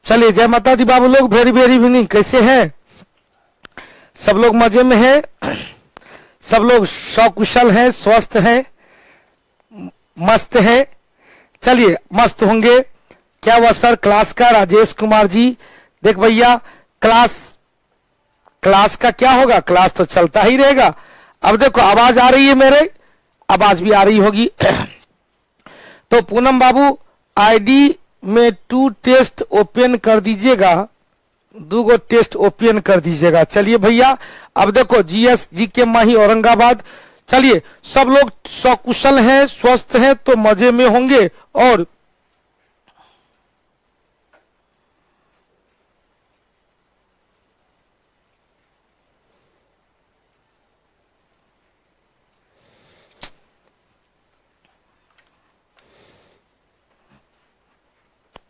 चलिए, जय माता दी बाबू लोग, वेरी वेरी इवनिंग। कैसे हैं सब लोग? मजे में हैं सब लोग? सकुशल हैं, स्वस्थ हैं, मस्त हैं? चलिए, मस्त होंगे। क्या हुआ सर क्लास का? राजेश कुमार जी, देख भैया, क्लास का क्या होगा? क्लास तो चलता ही रहेगा। अब देखो, आवाज आ रही है मेरे, आवाज भी आ रही होगी। तो पूनम बाबू, आईडी में 2 टेस्ट ओपन कर दीजिएगा, 2 टेस्ट ओपन कर दीजिएगा। चलिए भैया, अब देखो, जीएस जीके माही औरंगाबाद। चलिए, सब लोग सकुशल हैं, स्वस्थ हैं, तो मजे में होंगे। और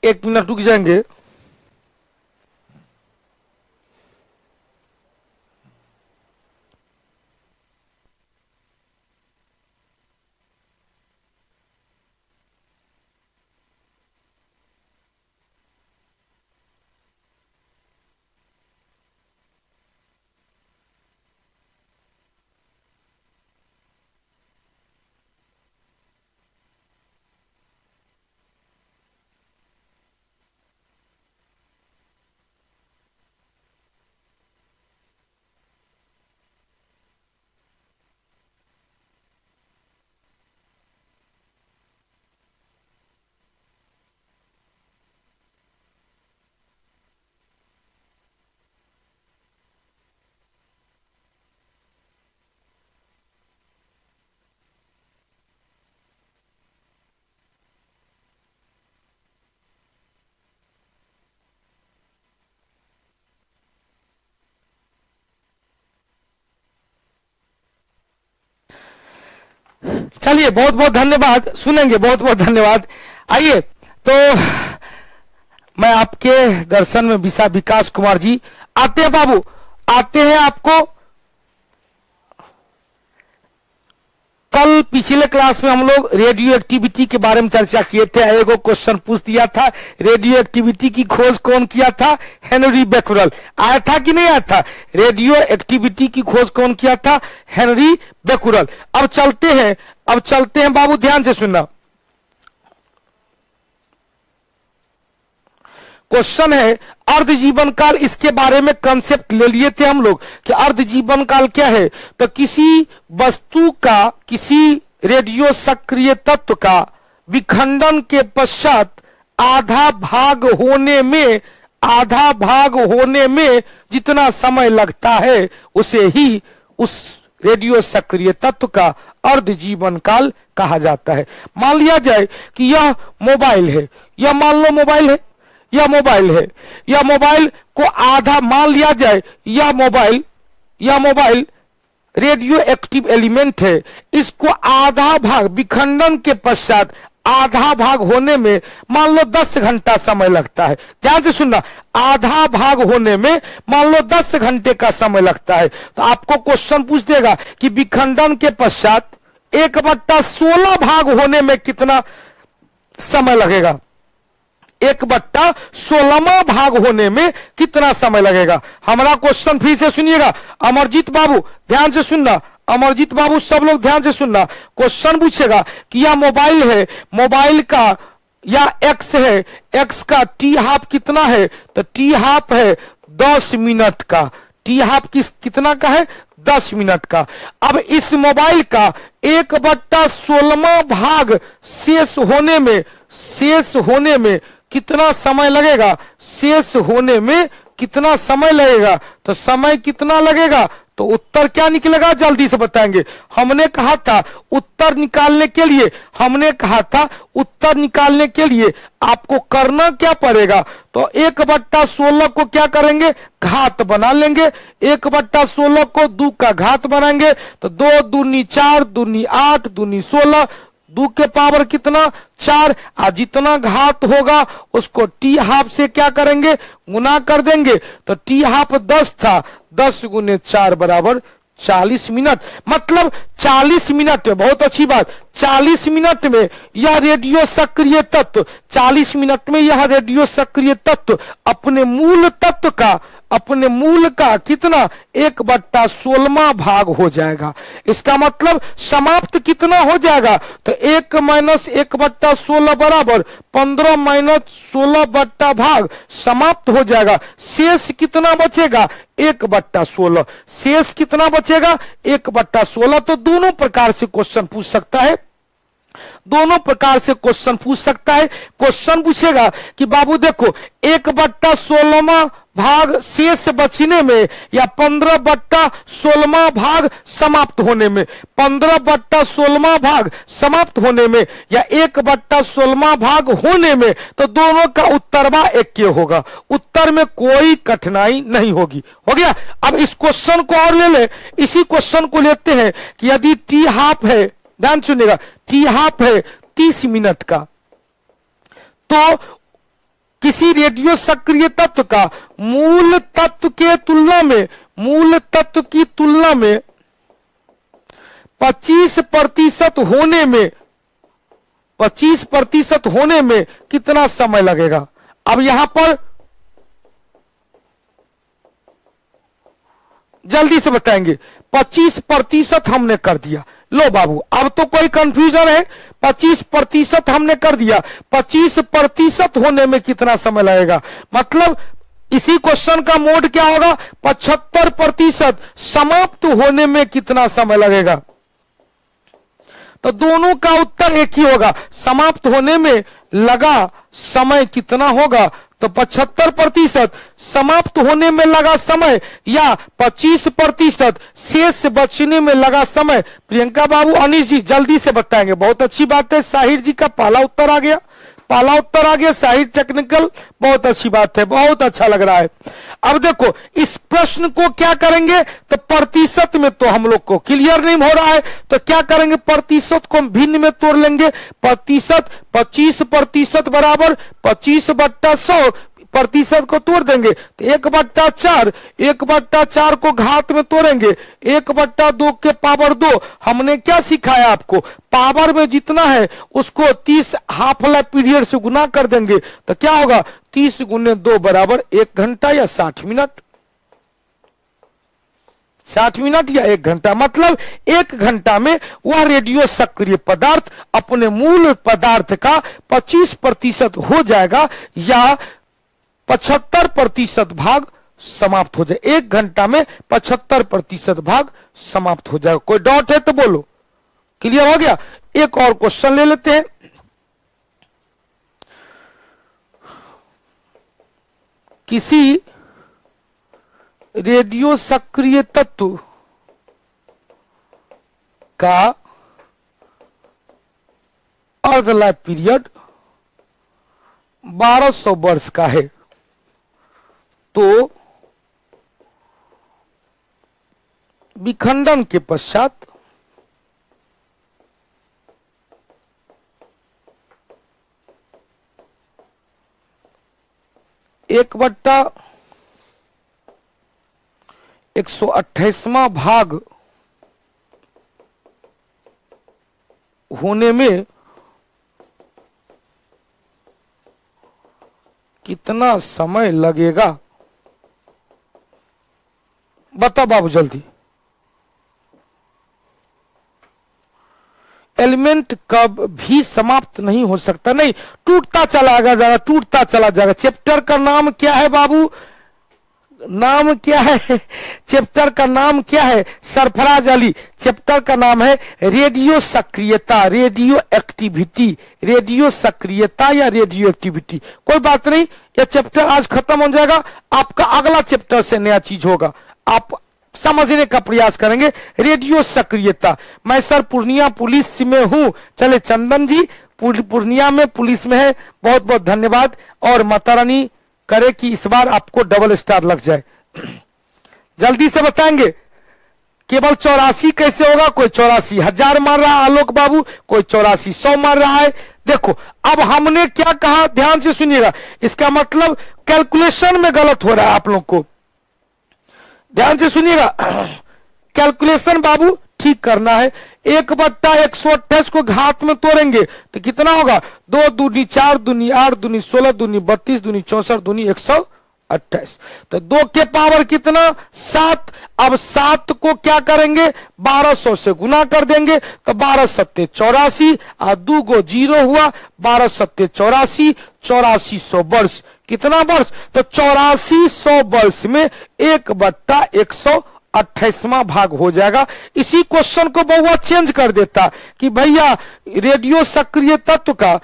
एक मिनट रुक जाएंगे। चलिए, बहुत बहुत धन्यवाद, सुनेंगे, बहुत बहुत धन्यवाद। आइए, तो मैं आपके दर्शन में विकास कुमार जी आते हैं। बाबू आते हैं। आपको कल पिछले क्लास में हम लोग रेडियो एक्टिविटी के बारे में चर्चा किए थे। एगो क्वेश्चन पूछ दिया था, रेडियो एक्टिविटी की खोज कौन किया था? Henry Becquerel. आया था कि नहीं आया था? रेडियो एक्टिविटी की खोज कौन किया था? Henry Becquerel. अब चलते हैं बाबू, ध्यान से सुनना। क्वेश्चन है अर्ध जीवन काल। इसके बारे में कंसेप्ट ले लिए थे हम लोग कि अर्ध जीवन काल क्या है। तो किसी वस्तु का, किसी रेडियो सक्रिय तत्व का विखंडन के पश्चात आधा भाग होने में जितना समय लगता है, उसे ही उस रेडियो सक्रिय तत्व का अर्ध जीवन काल कहा जाता है। मान लिया जाए कि यह मोबाइल है, यह मान लो मोबाइल है, यह मोबाइल को आधा मान लिया जाए, यह मोबाइल रेडियो एक्टिव एलिमेंट है। इसको आधा भाग, विखंडन के पश्चात आधा भाग होने में मान लो 10 घंटा समय लगता है। ध्यान से सुनना, आधा भाग होने में मान लो 10 घंटे का समय लगता है। तो आपको क्वेश्चन पूछ देगा कि विखंडन के पश्चात 1/16 भाग होने में कितना समय लगेगा? 1/16वां भाग होने में कितना समय लगेगा? हमारा क्वेश्चन फिर से सुनिएगा। अमरजीत बाबू ध्यान से सुनना, अमरजीत बाबू सब लोग ध्यान से सुनना। क्वेश्चन पूछेगा कि यह मोबाइल है, मोबाइल का या एक्स है, एक्स का टी हाफ कितना है? तो टी हाफ है 10 मिनट का। टी हाफ कितना का है? 10 मिनट का। अब इस मोबाइल का 1/16वां भाग शेष होने में कितना समय लगेगा? शेष होने में कितना समय लगेगा? तो समय कितना लगेगा? तो उत्तर क्या निकलेगा? जल्दी से बताएंगे। हमने कहा था उत्तर निकालने के लिए आपको करना क्या पड़ेगा? तो 1/16 को क्या करेंगे? घात बना लेंगे। 1/16 को 2 का घात बनाएंगे तो 2 दूनी 4, दूनी 8, दूनी 16, 2 के पावर कितना? 4। आज जितना घात होगा उसको टी हाफ से क्या करेंगे? गुना कर देंगे। तो टी हाफ 10 था, 10 × 4 = 40 मिनट। मतलब 40 मिनट में, बहुत अच्छी बात, 40 मिनट में यह रेडियो सक्रिय तत्व, 40 मिनट में यह रेडियो सक्रिय तत्व अपने मूल तत्व का, अपने मूल का कितना 1/16 भाग हो जाएगा। इसका मतलब समाप्त कितना हो जाएगा, तो 1 - 1/16 बराबर 15 - 16 बट्टा भाग समाप्त हो जाएगा। शेष कितना बचेगा 1/16, शेष कितना बचेगा 1/16। तो दोनों प्रकार से क्वेश्चन पूछ सकता है, दोनों प्रकार से क्वेश्चन पूछ सकता है। क्वेश्चन पूछेगा कि बाबू देखो 1/16 भाग शेष बचने में या 15/16 भाग समाप्त होने में, 15/16 भाग समाप्त होने में या 1/16 भाग होने में, तो दोनों का उत्तरवा एक के होगा, उत्तर में कोई कठिनाई नहीं होगी। हो गया। अब इस क्वेश्चन को और ले ले, इसी क्वेश्चन को लेते हैं कि यदि टी हाफ है, ध्यान सुनिएगा, टी हाफ है 30 मिनट का, तो किसी रेडियो सक्रिय तत्व का मूल तत्व के तुलना में, मूल तत्व की तुलना में 25% होने में, 25% होने में कितना समय लगेगा। अब यहां पर जल्दी से बताएंगे, 25% हमने कर दिया। लो बाबू, अब तो कोई कंफ्यूजन है, 25% हमने कर दिया, 25% होने में कितना समय लगेगा, मतलब इसी क्वेश्चन का मोड क्या होगा, 75% समाप्त होने में कितना समय लगेगा। तो दोनों का उत्तर एक ही होगा, समाप्त होने में लगा समय कितना होगा, तो 75% समाप्त होने में लगा समय या 25% शेष बचने में लगा समय। प्रियंका बाबू, अनिश जी जल्दी से बताएंगे। बहुत अच्छी बात है, साहिर जी का पहला उत्तर आ गया, पहला उत्तर आ गया साहिर टेक्निकल, बहुत अच्छी बात है, बहुत अच्छा लग रहा है। अब देखो इस प्रश्न को क्या करेंगे, तो प्रतिशत में तो हम लोग को क्लियर नहीं हो रहा है, तो क्या करेंगे, प्रतिशत को हम भिन्न में तोड़ लेंगे। प्रतिशत 25% बराबर 25/100, प्रतिशत को तोड़ देंगे तो 1/4, 1/4 को घात में तोड़ेंगे, 1/2 के पावर 2। हमने क्या सिखाया आपको, पावर में जितना है उसको 30 हाफ लाइफ पीरियड से गुना कर देंगे, तो क्या होगा 30 × 2 बराबर 1 घंटा या 60 मिनट, 60 मिनट या 1 घंटा। मतलब 1 घंटा में वह रेडियो सक्रिय पदार्थ अपने मूल पदार्थ का 25% हो जाएगा या 75% भाग समाप्त हो जाए। 1 घंटा में 75% भाग समाप्त हो जाएगा। कोई डाउट है तो बोलो, क्लियर हो गया। एक और क्वेश्चन ले लेते हैं। किसी रेडियो सक्रिय तत्व का अर्ध लाइफ पीरियड 1200 वर्ष का है, तो विखंडन के पश्चात एक बट्टा 128वां भाग होने में कितना समय लगेगा, बता बाबू जल्दी। एलिमेंट कब भी समाप्त नहीं हो सकता, नहीं टूटता चला जाएगा, टूटता चला जाएगा। चैप्टर का नाम क्या है बाबू, नाम क्या है, चैप्टर का नाम क्या है, सरफराज अली, चैप्टर का नाम है रेडियो सक्रियता, रेडियो एक्टिविटी, रेडियो सक्रियता या रेडियो एक्टिविटी। कोई बात नहीं, यह चैप्टर आज खत्म हो जाएगा, आपका अगला चैप्टर से नया चीज होगा, आप समझने का प्रयास करेंगे। रेडियो सक्रियता, मैं सर पूर्णिया पुलिस में हूं, चले चंदन जी पूर्णिया में पुलिस में है, बहुत बहुत धन्यवाद, और माता रानी करे कि इस बार आपको डबल स्टार लग जाए। जल्दी से बताएंगे केवल 84 कैसे होगा, कोई 84,000 मार रहा है आलोक बाबू, कोई 8400 मार रहा है। देखो अब हमने क्या कहा, ध्यान से सुनिएगा, इसका मतलब कैलकुलेशन में गलत हो रहा है आप लोग को, ध्यान से सुनिएगा। कैलकुलेशन बाबू ठीक करना है। 1/128 को घात में तोड़ेंगे तो कितना होगा? 2 दूनी 4 दूनी 8 दूनी 16 दूनी 32 दूनी 64 दूनी 128। तो 2 के पावर कितना? 7। अब 7 को क्या करेंगे? 1200 से गुना कर देंगे तो 12 सत्ते 84 और 2 को 0 हुआ। 12 सत्ते 84, 8400 वर्ष। कितना वर्ष? तो 8400 वर्ष में 1/128वां भाग हो जाएगा। इसी क्वेश्चन को बहुआ चेंज कर देता कि भैया रेडियो सक्रिय तत्व का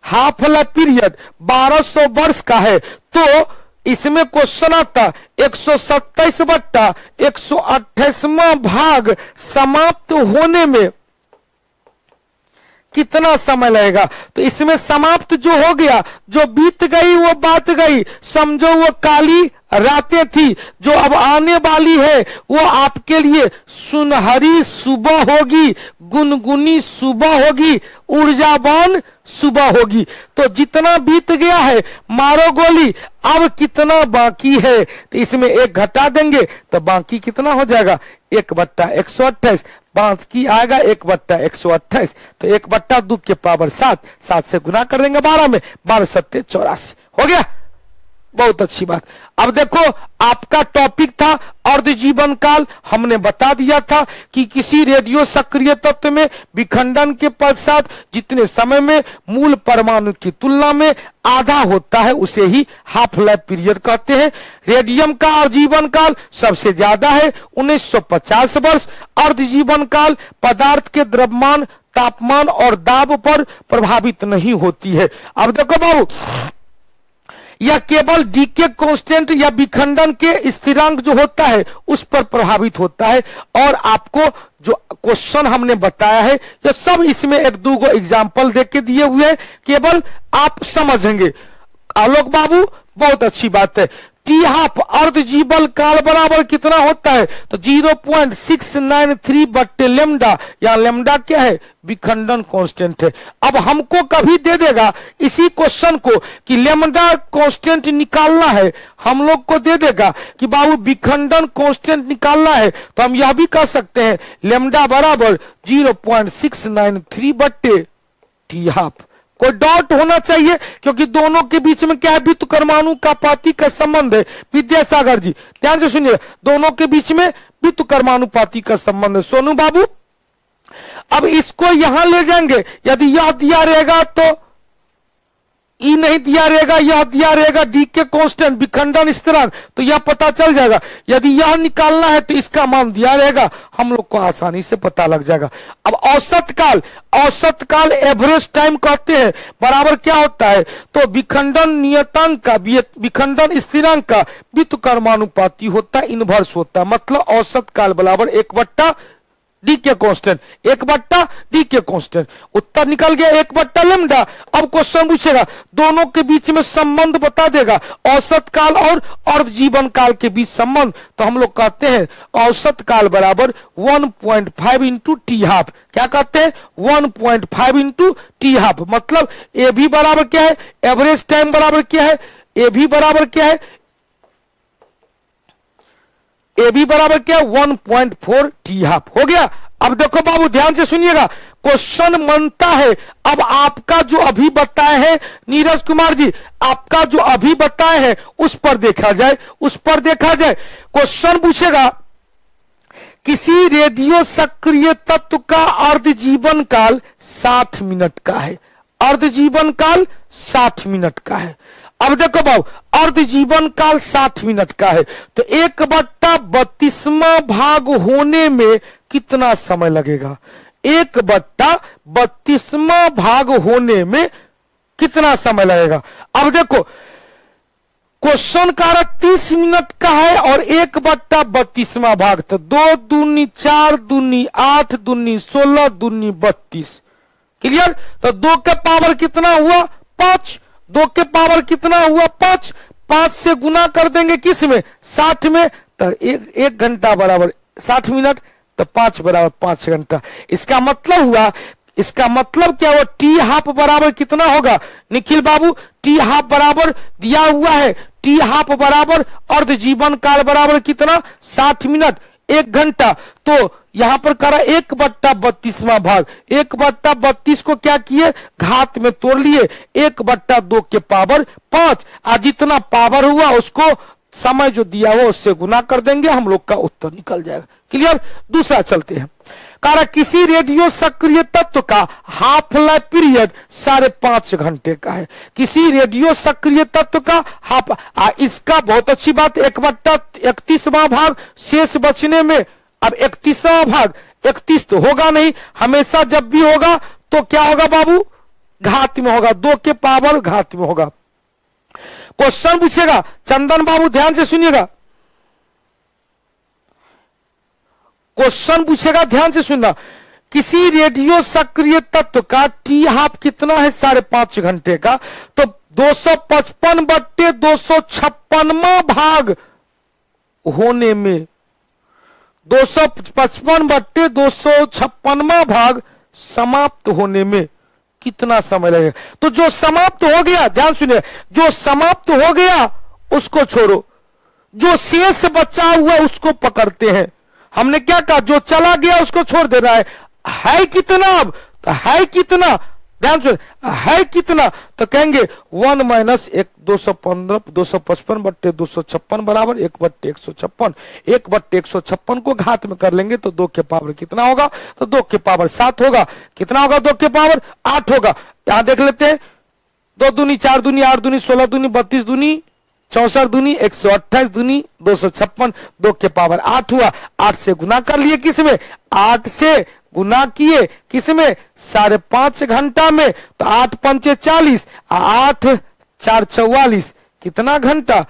हाफ लाइफ पीरियड 1200 वर्ष का है, तो इसमें क्वेश्चन आता 127/128वां भाग समाप्त होने में कितना समय लगेगा? तो इसमें समाप्त जो हो गया, जो बीत गई वो बात गई, समझो वो काली रातें थी। जो अब आने वाली है वो आपके लिए सुनहरी सुबह होगी, गुनगुनी सुबह होगी, ऊर्जावान सुबह होगी। तो जितना बीत गया है मारो गोली, अब कितना बाकी है? तो इसमें 1 घटा देंगे तो बाकी कितना हो जाएगा? 1/128। बाकी आएगा 1/128। तो 1/2 के पावर 7, 7 से गुना कर देंगे 12 में, 12 सत्ते 84 हो गया। बहुत अच्छी बात। अब देखो आपका टॉपिक था अर्ध जीवन काल। हमने बता दिया था कि किसी रेडियो सक्रिय तत्व में विखंडन के पश्चात जितने समय में मूल परमाणु की तुलना में आधा होता है उसे ही हाफ लाइफ पीरियड कहते हैं। रेडियम का अर्ध जीवन काल सबसे ज्यादा है 1950 वर्ष। अर्ध जीवन काल पदार्थ के द्रव्यमान, तापमान और दाब पर प्रभावित नहीं होती है। अब देखो बाबू, यह केवल डीके कांस्टेंट या विखंडन के स्थिरांक जो होता है उस पर प्रभावित होता है। और आपको जो क्वेश्चन हमने बताया है ये सब इसमें 1-2 गो एग्जाम्पल देके दिए हुए हैं, केवल आप समझेंगे। आलोक बाबू बहुत अच्छी बात है। टी हाफ अर्ध जीवन काल बराबर कितना होता है? तो 0.693 बट्टे लेमडा, या लेमडा क्या है? विखंडन कांस्टेंट है। अब हमको कभी दे देगा इसी क्वेश्चन को कि लेमडा कांस्टेंट निकालना है, हम लोग को दे देगा कि बाबू विखंडन कांस्टेंट निकालना है, तो हम यह भी कह सकते हैं लेमडा बराबर 0.693 बट्टे टी हाफ। कोई डाउट होना चाहिए क्योंकि दोनों के बीच में क्या है? वित्त परमाणु का पाती का संबंध है। विद्यासागर जी ध्यान से सुनिए, दोनों के बीच में वित्त परमाणु पाती का संबंध है। सोनू बाबू अब इसको यहां ले जाएंगे, यदि यह दिया रहेगा तो ई नहीं दिया रहेगा, यह दिया रहेगा डी के कांस्टेंट विखंडन स्थिरांक, तो यह पता चल जाएगा। यदि यह निकालना है तो इसका मान दिया रहेगा, हम लोग को आसानी से पता लग जाएगा। अब औसत काल, औसत काल एवरेज टाइम कहते हैं, बराबर क्या होता है? तो विखंडन नियतांक का, विखंडन स्थिरांक का वित्त कर्मानुपाती होता है, इनवर्स होता है। मतलब औसत काल बराबर 1/डी के कांस्टेंट, 1/डी के कांस्टेंट। उत्तर निकल गया 1/लेमडा। अब क्वेश्चन पूछेगा दोनों के बीच में संबंध बता देगा, औसत काल और अर्ध जीवन काल के बीच संबंध। तो हम लोग कहते हैं औसत काल बराबर 1.5 इंटू टी हाफ। क्या कहते हैं? 1.5 इंटू टी हाफ। मतलब ए भी बराबर क्या है? एवरेज टाइम बराबर क्या है? ए भी बराबर क्या है? ए बी बराबर क्या? 1.4 टी हाफ हो गया। अब देखो बाबू ध्यान से सुनिएगा, क्वेश्चन बनता है। अब आपका जो अभी बताए हैं नीरज कुमार जी, आपका जो अभी बताए हैं उस पर देखा जाए, उस पर देखा जाए। क्वेश्चन पूछेगा किसी रेडियो सक्रिय तत्व का अर्ध जीवन काल 60 मिनट का है। अर्ध जीवन काल 60 मिनट का है। अब देखो बाबू अर्ध जीवन काल 60 मिनट का है, तो 1/32वां भाग होने में कितना समय लगेगा? 1/32वां भाग होने में कितना समय लगेगा? अब देखो क्वेश्चन का 30 मिनट का है और 1/32वां भाग, तो 2 दूनी 4 दूनी 8 दूनी 16 दूनी 32। क्लियर? तो 2 के पावर कितना हुआ? 5। 2 के पावर कितना हुआ? 5। 5 से गुना कर देंगे किस में? 60 में। तो एक घंटा बराबर 60 मिनट, तो 5 बराबर 5 घंटा। इसका मतलब हुआ, इसका मतलब क्या हुआ? टी हाफ बराबर कितना होगा निखिल बाबू? टी हाफ बराबर दिया हुआ है, टी हाफ बराबर अर्ध जीवन काल बराबर कितना? 60 मिनट। 1 घंटा, तो यहां पर करा 1/32वां भाग, 1/32 को क्या किए, घात में तोड़ लिए, 1/2 के पावर 5, आज जितना पावर हुआ उसको समय जो दिया हुआ उससे गुना कर देंगे, हम लोग का उत्तर निकल जाएगा। क्लियर। दूसरा चलते हैं। कारण किसी रेडियो सक्रिय तत्व का हाफ लाइफ पीरियड 5.5 घंटे का है। किसी रेडियो सक्रिय तत्व का इसका बहुत अच्छी बात, 1/31वां भाग शेष बचने में, अब 31वां भाग 31 तो होगा नहीं, हमेशा जब भी होगा तो क्या होगा बाबू, घात में होगा, 2 के पावर घात में होगा। क्वेश्चन पूछेगा, चंदन बाबू ध्यान से सुनिएगा, क्वेश्चन पूछेगा, ध्यान से सुनना। किसी रेडियो सक्रिय तत्व का टी हाफ कितना है, 5.5 घंटे का, तो 255/256वां भाग होने में, 255/256वां भाग समाप्त होने में कितना समय लगेगा। तो जो समाप्त हो गया, ध्यान सुनिए, जो समाप्त हो गया उसको छोड़ो, जो शेष बचा हुआ उसको पकड़ते हैं। हमने क्या कहा, जो चला गया उसको छोड़ देना है कितना, अब तो है कितना, ध्यान सुनिए, है कितना, तो कहेंगे 1 - 1 255/256 बराबर 1/156, 1/156 को घात में कर लेंगे तो 2 के पावर कितना होगा, तो 2 के पावर 7 होगा। कितना होगा, 2 के पावर 8 होगा। यहां देख लेते हैं, 2 दूनी 4 दूनी 8 दूनी 16 दूनी 32 दूनी 64 दूनी 128 दूनी 256, 2 के पावर 8 हुआ। 8 से गुना कर लिए, किसमें, 8 से गुना किए किसमें, 5.5 घंटा में, तो 8 पंचे 40, 8 4 44, कितना घंटा,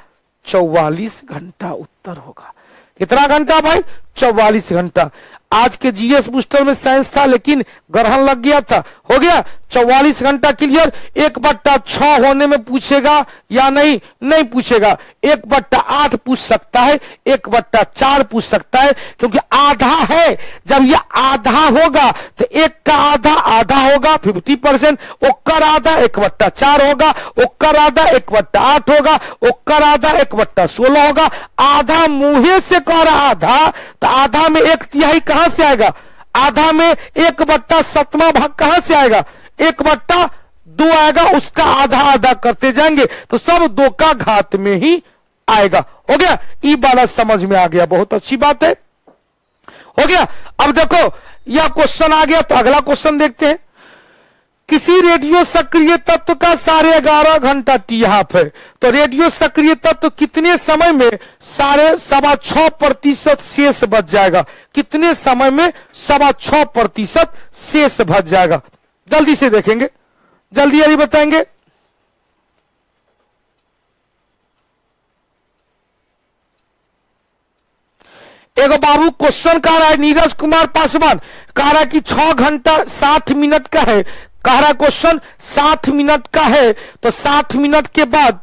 44 घंटा उत्तर होगा। कितना घंटा भाई, 44 घंटा। आज के जीएस बूस्टर में साइंस था लेकिन ग्रहण लग गया था, हो गया 44 घंटा क्लियर। 1/6 होने में पूछेगा या नहीं, नहीं पूछेगा। 1/8 पूछ सकता है, 1/4 पूछ सकता है, क्योंकि आधा है। जब ये आधा होगा तो 1 का आधा आधा होगा 50%, ओकर आधा 1/4 होगा, ओकर आधा 1/8 होगा, ओकर आधा 1/16 होगा। आधा मुंहे से कर आधा, तो आधा में 1/3 कहां से आएगा, आधा में 1/7वां भाग कहां से आएगा, 1/2 आएगा, उसका आधा आधा करते जाएंगे तो सब 2 का घात में ही आएगा। हो गया, ये वाला समझ में आ गया, बहुत अच्छी बात है, हो गया। अब देखो यह क्वेश्चन आ गया, तो अगला क्वेश्चन देखते हैं। किसी रेडियो सक्रिय तत्व का 11.5 घंटा टी हाफ है, तो रेडियो सक्रिय तत्व कितने समय में 6.25% शेष बच जाएगा, कितने समय में 6.25% शेष बच जाएगा, जल्दी से देखेंगे, जल्दी जल्दी बताएंगे। एगो बाबू क्वेश्चन कह रहा है, नीरज कुमार पासवान कह रहा है कि 6 घंटा 60 मिनट का है, कह रहा क्वेश्चन 60 मिनट का है, तो 60 मिनट के बाद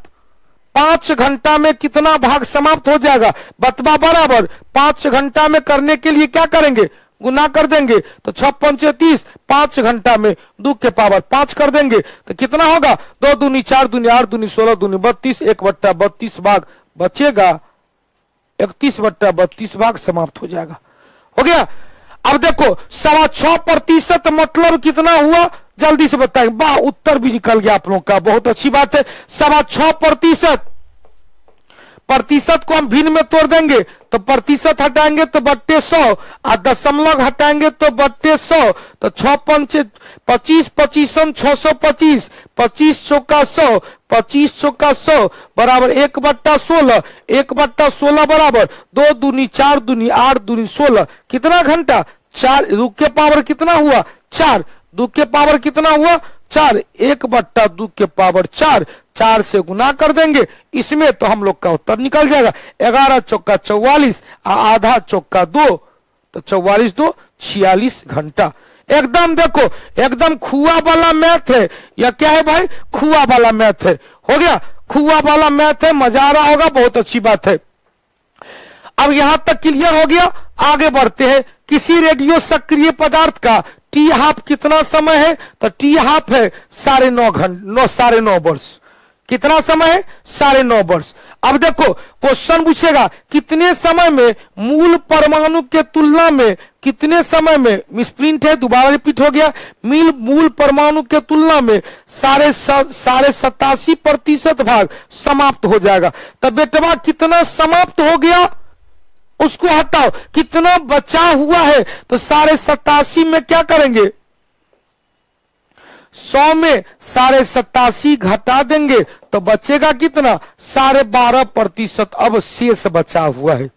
5 घंटा में कितना भाग समाप्त हो जाएगा, बतवा बराबर 5 घंटा में करने के लिए क्या करेंगे, गुना कर देंगे, तो 6 पंचे 30, 5 घंटा में 2 के पावर 5 कर देंगे तो कितना होगा, 2 दूनी 4 दूनी 8 दूनी 16 दूनी 32, 1/32 भाग बचेगा, 31/32 भाग समाप्त हो जाएगा। हो गया। अब देखो 6.25% मतलब कितना हुआ, जल्दी से बताएंगे। वाह, उत्तर भी निकल गया आप लोग का, बहुत अच्छी बात है। 6.25% प्रतिशत को हम भिन्न में तोड़ देंगे तो प्रतिशत हटाएंगे तो बट्टे 100, और दशमलव हटाएंगे तो बट्टे 100, तो 6 पंचे 25, 25 625, 25 चौका 100, 25 चौका 100 बराबर 1/16, 1/16 बराबर 2 दूनी 4 दूनी 8 दूनी 16, कितना घंटा, 4, 2 के पावर कितना हुआ 4, 2 के पावर कितना हुआ 4, 1/2 के पावर 4, 4 से गुना कर देंगे इसमें तो हम लोग का उत्तर निकल जाएगा। 11 चौका 44, आधा चौका 2, तो 44 2 46 घंटा। एकदम देखो, एकदम खुआ वाला मैथ है, या क्या है भाई, खुआ वाला मैथ है। हो गया, खुआ वाला मैथ है, मजा आ रहा होगा, बहुत अच्छी बात है। अब यहां तक क्लियर हो गया, आगे बढ़ते हैं। किसी रेडियो सक्रिय पदार्थ का टी हाफ कितना समय है, तो टी हाफ है 9.5 घंटे, 9.5 वर्ष। कितना समय है? 9.5 वर्ष। अब देखो क्वेश्चन पूछेगा कितने समय में मूल परमाणु के तुलना में, कितने समय में, मिसप्रिंट है, दोबारा रिपीट हो गया, मूल परमाणु के तुलना में 87.5% भाग समाप्त हो जाएगा। तो बेटवा कितना समाप्त हो गया उसको हटाओ, कितना बचा हुआ है? तो 87.5 में क्या करेंगे? 100 में 87.5 घटा देंगे तो बचेगा कितना? 12.5%। अब शेष बचा हुआ है,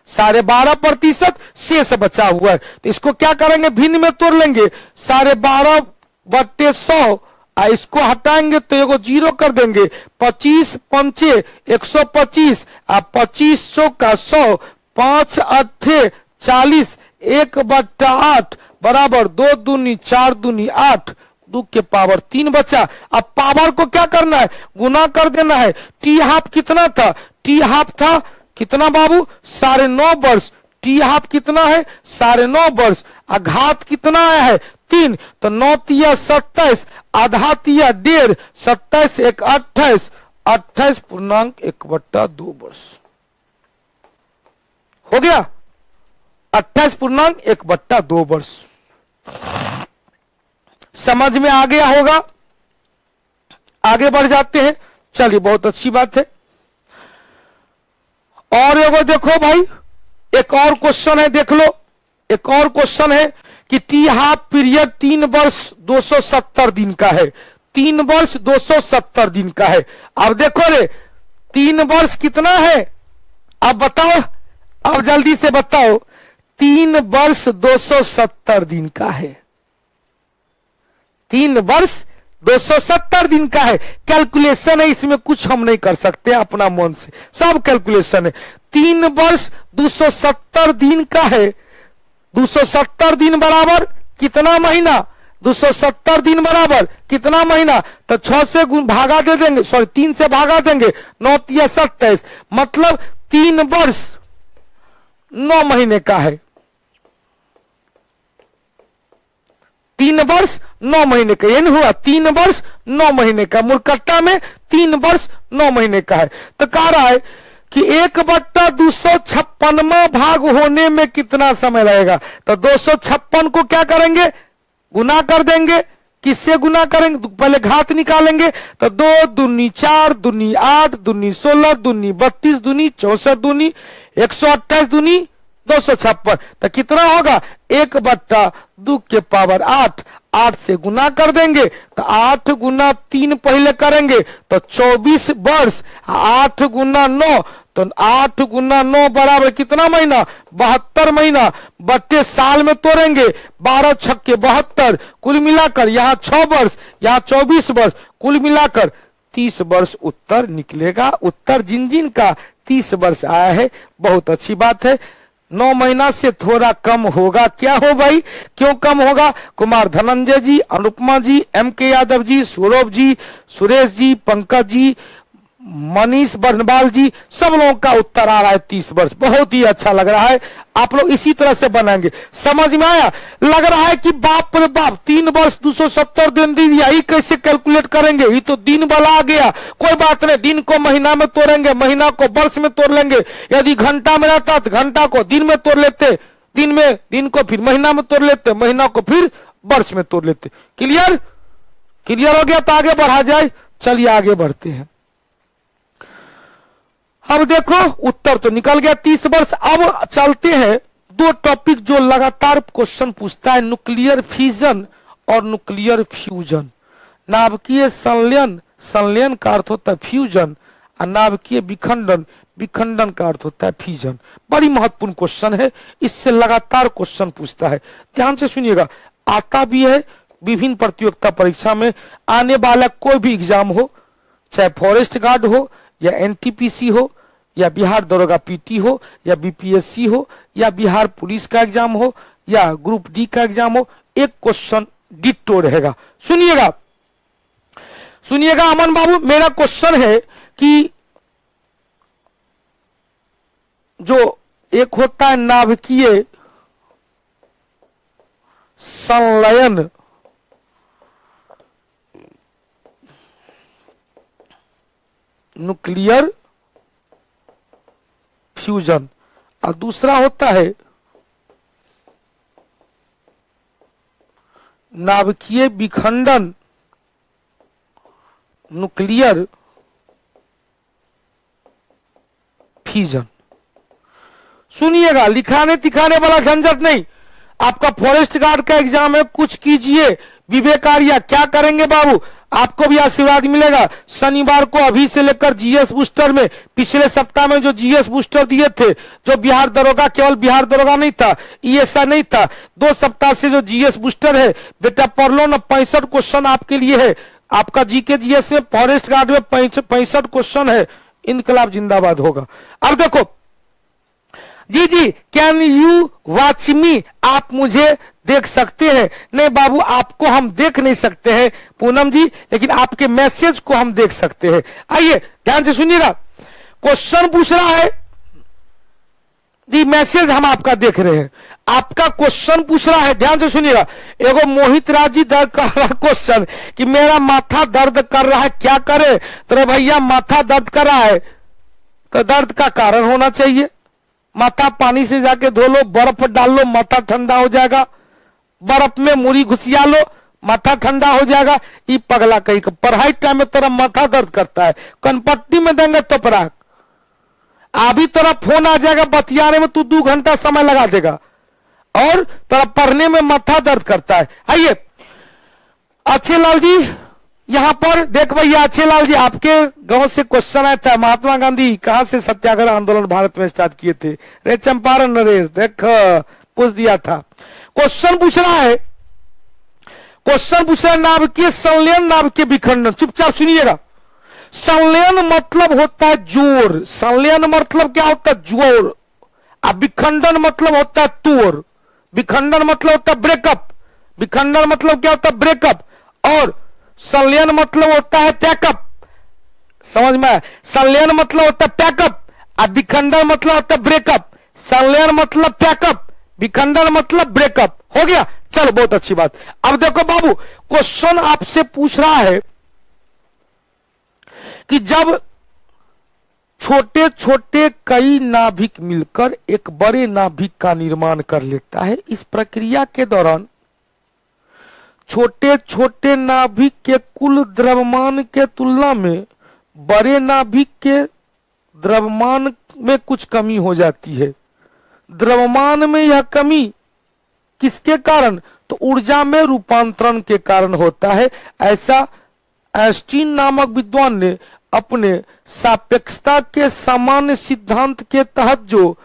12.5% शेष बचा हुआ है। तो इसको क्या करेंगे? भिन्न में तोड़ लेंगे, 12/100, इसको हटाएंगे तो एगो 0 कर देंगे, 25 पंचे 125, 25 चौका 100, 5 अट्ठे 40, 1/8 बराबर 2 दूनी 4 दूनी 8, 2 के पावर 3 बचा। अब पावर को क्या करना है? गुना कर देना है। टी हाफ कितना था? टी हाफ था कितना बाबू? 9.5 वर्ष। टी हाफ कितना है? 9.5 वर्ष। घात कितना आया है? 3। तो 9 तिया 27, आधा तिया 1.5, 27 1 28, 28.1/2 वर्ष हो गया। 28.1/2 वर्ष समझ में आ गया होगा। आगे बढ़ जाते हैं। चलिए, बहुत अच्छी बात है। और एगो देखो भाई, एक और क्वेश्चन है, देख लो। एक और क्वेश्चन है कि टी हाफ पीरियड 3 वर्ष 270 दिन का है। 3 वर्ष 270 दिन का है। अब देखो रे, 3 वर्ष कितना है? अब बताओ, अब जल्दी से बताओ। 3 वर्ष 270 दिन का है। 3 वर्ष 270 दिन का है। कैलकुलेशन है, इसमें कुछ हम नहीं कर सकते अपना मन से, सब कैलकुलेशन है। 3 वर्ष 270 दिन का है। 270 दिन बराबर कितना महीना? 270 दिन बराबर कितना महीना? तो 6 से भागा दे देंगे, सॉरी 3 से भागा देंगे, 9 तिया 27, मतलब 3 वर्ष 9 महीने का है। 3 वर्ष 9 महीने का, ये नहीं हुआ? 3 वर्ष 9 महीने का, मूर्खता में 3 वर्ष 9 महीने का है। तो कह रहा है कि 1/256वां भाग होने में कितना समय लगेगा? तो 256 को क्या करेंगे? गुना कर देंगे। किससे गुना करेंगे? पहले घात निकालेंगे। तो 2 दूनी 4 दूनी 8 दूनी 16 दूनी 32 दूनी 64 दूनी 128 दूनी 256। तो कितना होगा? 1/2 के पावर 8, 8 से गुना कर देंगे। तो 8 गुना 3 पहले करेंगे तो 24 वर्ष, 8 गुना 9, तो 8 गुना 9 बराबर कितना महीना? 72 महीना। बट्टे साल में तोड़ेंगे, 12 छक्के 72, कुल मिलाकर यहाँ 6 वर्ष, यहाँ 24 वर्ष, कुल मिलाकर 30 वर्ष उत्तर निकलेगा। उत्तर जिन जिन का 30 वर्ष आया है, बहुत अच्छी बात है। 9 महीना से थोड़ा कम होगा। क्या हो भाई, क्यों कम होगा? कुमार धनंजय जी, अनुपमा जी, M.K. यादव जी, सौरभ जी, सुरेश जी, पंकज जी, मनीष बर्नवाल जी, सब लोगों का उत्तर आ रहा है 30 वर्ष। बहुत ही अच्छा लग रहा है। आप लोग इसी तरह से बनाएंगे। समझ में आया? लग रहा है कि बाप रे बाप, 3 वर्ष 270 दिन दी, यही कैसे कैलकुलेट करेंगे? ये तो दिन वाला आ गया। कोई बात नहीं, दिन को महीना में तोड़ेंगे, महीना को वर्ष में तोड़ लेंगे। यदि घंटा में रहता तो घंटा को दिन में तोड़ लेते, दिन को फिर महीना में तोड़ लेते, महीना को फिर वर्ष में तोड़ लेते। क्लियर? क्लियर हो गया? तो आगे बढ़ा जाए। चलिए आगे बढ़ते हैं। अब देखो, उत्तर तो निकल गया 30 वर्ष। अब चलते हैं 2 टॉपिक जो लगातार क्वेश्चन पूछता है, न्यूक्लियर फिजन और न्यूक्लियर फ्यूजन। नाभिकीय संलयन, संलयन का अर्थ होता है फ्यूजन, और नाभिकीय विखंडन, विखंडन का अर्थ होता है फिजन। बड़ी महत्वपूर्ण क्वेश्चन है, इससे लगातार क्वेश्चन पूछता है। ध्यान से सुनिएगा, आता भी है विभिन्न प्रतियोगिता परीक्षा में। आने वाला कोई भी एग्जाम हो, चाहे फॉरेस्ट गार्ड हो या NTPC हो या बिहार दरोगा PT हो या BPSC हो या बिहार पुलिस का एग्जाम हो या ग्रुप D का एग्जाम हो, एक क्वेश्चन डिट्टो रहेगा। सुनिएगा, सुनिएगा अमन बाबू, मेरा क्वेश्चन है कि जो एक होता है नाभिकीय संलयन, न्यूक्लियर फ्यूजन, और दूसरा होता है नाभिकीय विखंडन, न्यूक्लियर फ्यूजन। सुनिएगा, लिखाने तिखाने वाला झंझट नहीं। आपका फॉरेस्ट गार्ड का एग्जाम है, कुछ कीजिए विवेकारिया। क्या करेंगे बाबू, आपको भी आशीर्वाद मिलेगा। शनिवार को अभी से लेकर जीएस बूस्टर में, पिछले सप्ताह में जो जीएस बूस्टर दिए थे, जो बिहार दरोगा, केवल बिहार दरोगा नहीं था, ईएसआई नहीं था, 2 सप्ताह से जो जीएस बूस्टर है बेटा पढ़ लो ना। 65 क्वेश्चन आपके लिए है। आपका जीके जीएस में फॉरेस्ट गार्ड में 65 क्वेश्चन है। इनकलाब जिंदाबाद होगा। अब देखो जी, कैन यू वॉच मी, आप मुझे देख सकते हैं? नहीं बाबू, आपको हम देख नहीं सकते हैं पूनम जी, लेकिन आपके मैसेज को हम देख सकते हैं। आइए ध्यान से सुनिएगा, क्वेश्चन पूछ रहा है जी, मैसेज हम आपका देख रहे हैं। आपका क्वेश्चन पूछ रहा है, ध्यान से सुनिएगा। एगो मोहित राज जी दर्द कर रहा क्वेश्चन कि मेरा माथा दर्द कर रहा है, क्या करे? तो भैया माथा दर्द कर रहा है तो दर्द का कारण होना चाहिए। माथा पानी से जाके धो लो, बर्फ डाल लो, माथा ठंडा हो जाएगा। बर्फ में मुरी घुसिया लो, माथा ठंडा हो जाएगा। ये पगला कहीं पढ़ाई टाइम में तेरा माथा दर्द करता है, कनपट्टी में देंगे तो पराग अभी तेरा फोन आ जाएगा, बतियाने में तू 2 घंटा समय लगा देगा और तेरा पढ़ने में माथा दर्द करता है। आइए अच्छे लाल जी, यहां पर देख भैया, अच्छे लाल जी आपके गांव से क्वेश्चन आया था, महात्मा गांधी कहां से सत्याग्रह आंदोलन भारत में स्टार्ट किए थे? रे चंपारण नरेश, देख पूछ दिया था। क्वेश्चन पूछ रहा है, क्वेश्चन पूछ रहा है नाभिकीय संलयन, नाभिकीय विखंडन। चुपचाप सुनिएगा। संलयन मतलब होता है जोर, संलयन मतलब क्या होता है? जोर। अब विखंडन मतलब होता है तोड़, विखंडन मतलब होता है ब्रेकअप, विखंडन मतलब क्या होता है? ब्रेकअप। और संलयन मतलब होता है पैकअप। समझ में? संलयन मतलब होता है पैकअप और विखंडन मतलब होता है ब्रेकअप। संलयन मतलब पैकअप, विखंडन मतलब ब्रेकअप। हो गया? चलो बहुत अच्छी बात। अब देखो बाबू, क्वेश्चन आपसे पूछ रहा है कि जब छोटे छोटे कई नाभिक मिलकर एक बड़े नाभिक का निर्माण कर लेता है, इस प्रक्रिया के दौरान छोटे छोटे नाभिक के कुल द्रव्यमान के तुलना में बड़े नाभिक के द्रव्यमान में कुछ कमी हो जाती है। द्रव्यमान में यह कमी किसके कारण? तो ऊर्जा में रूपांतरण के कारण होता है। ऐसा आइंस्टीन नामक विद्वान ने अपने सापेक्षता के सामान्य सिद्धांत के तहत जो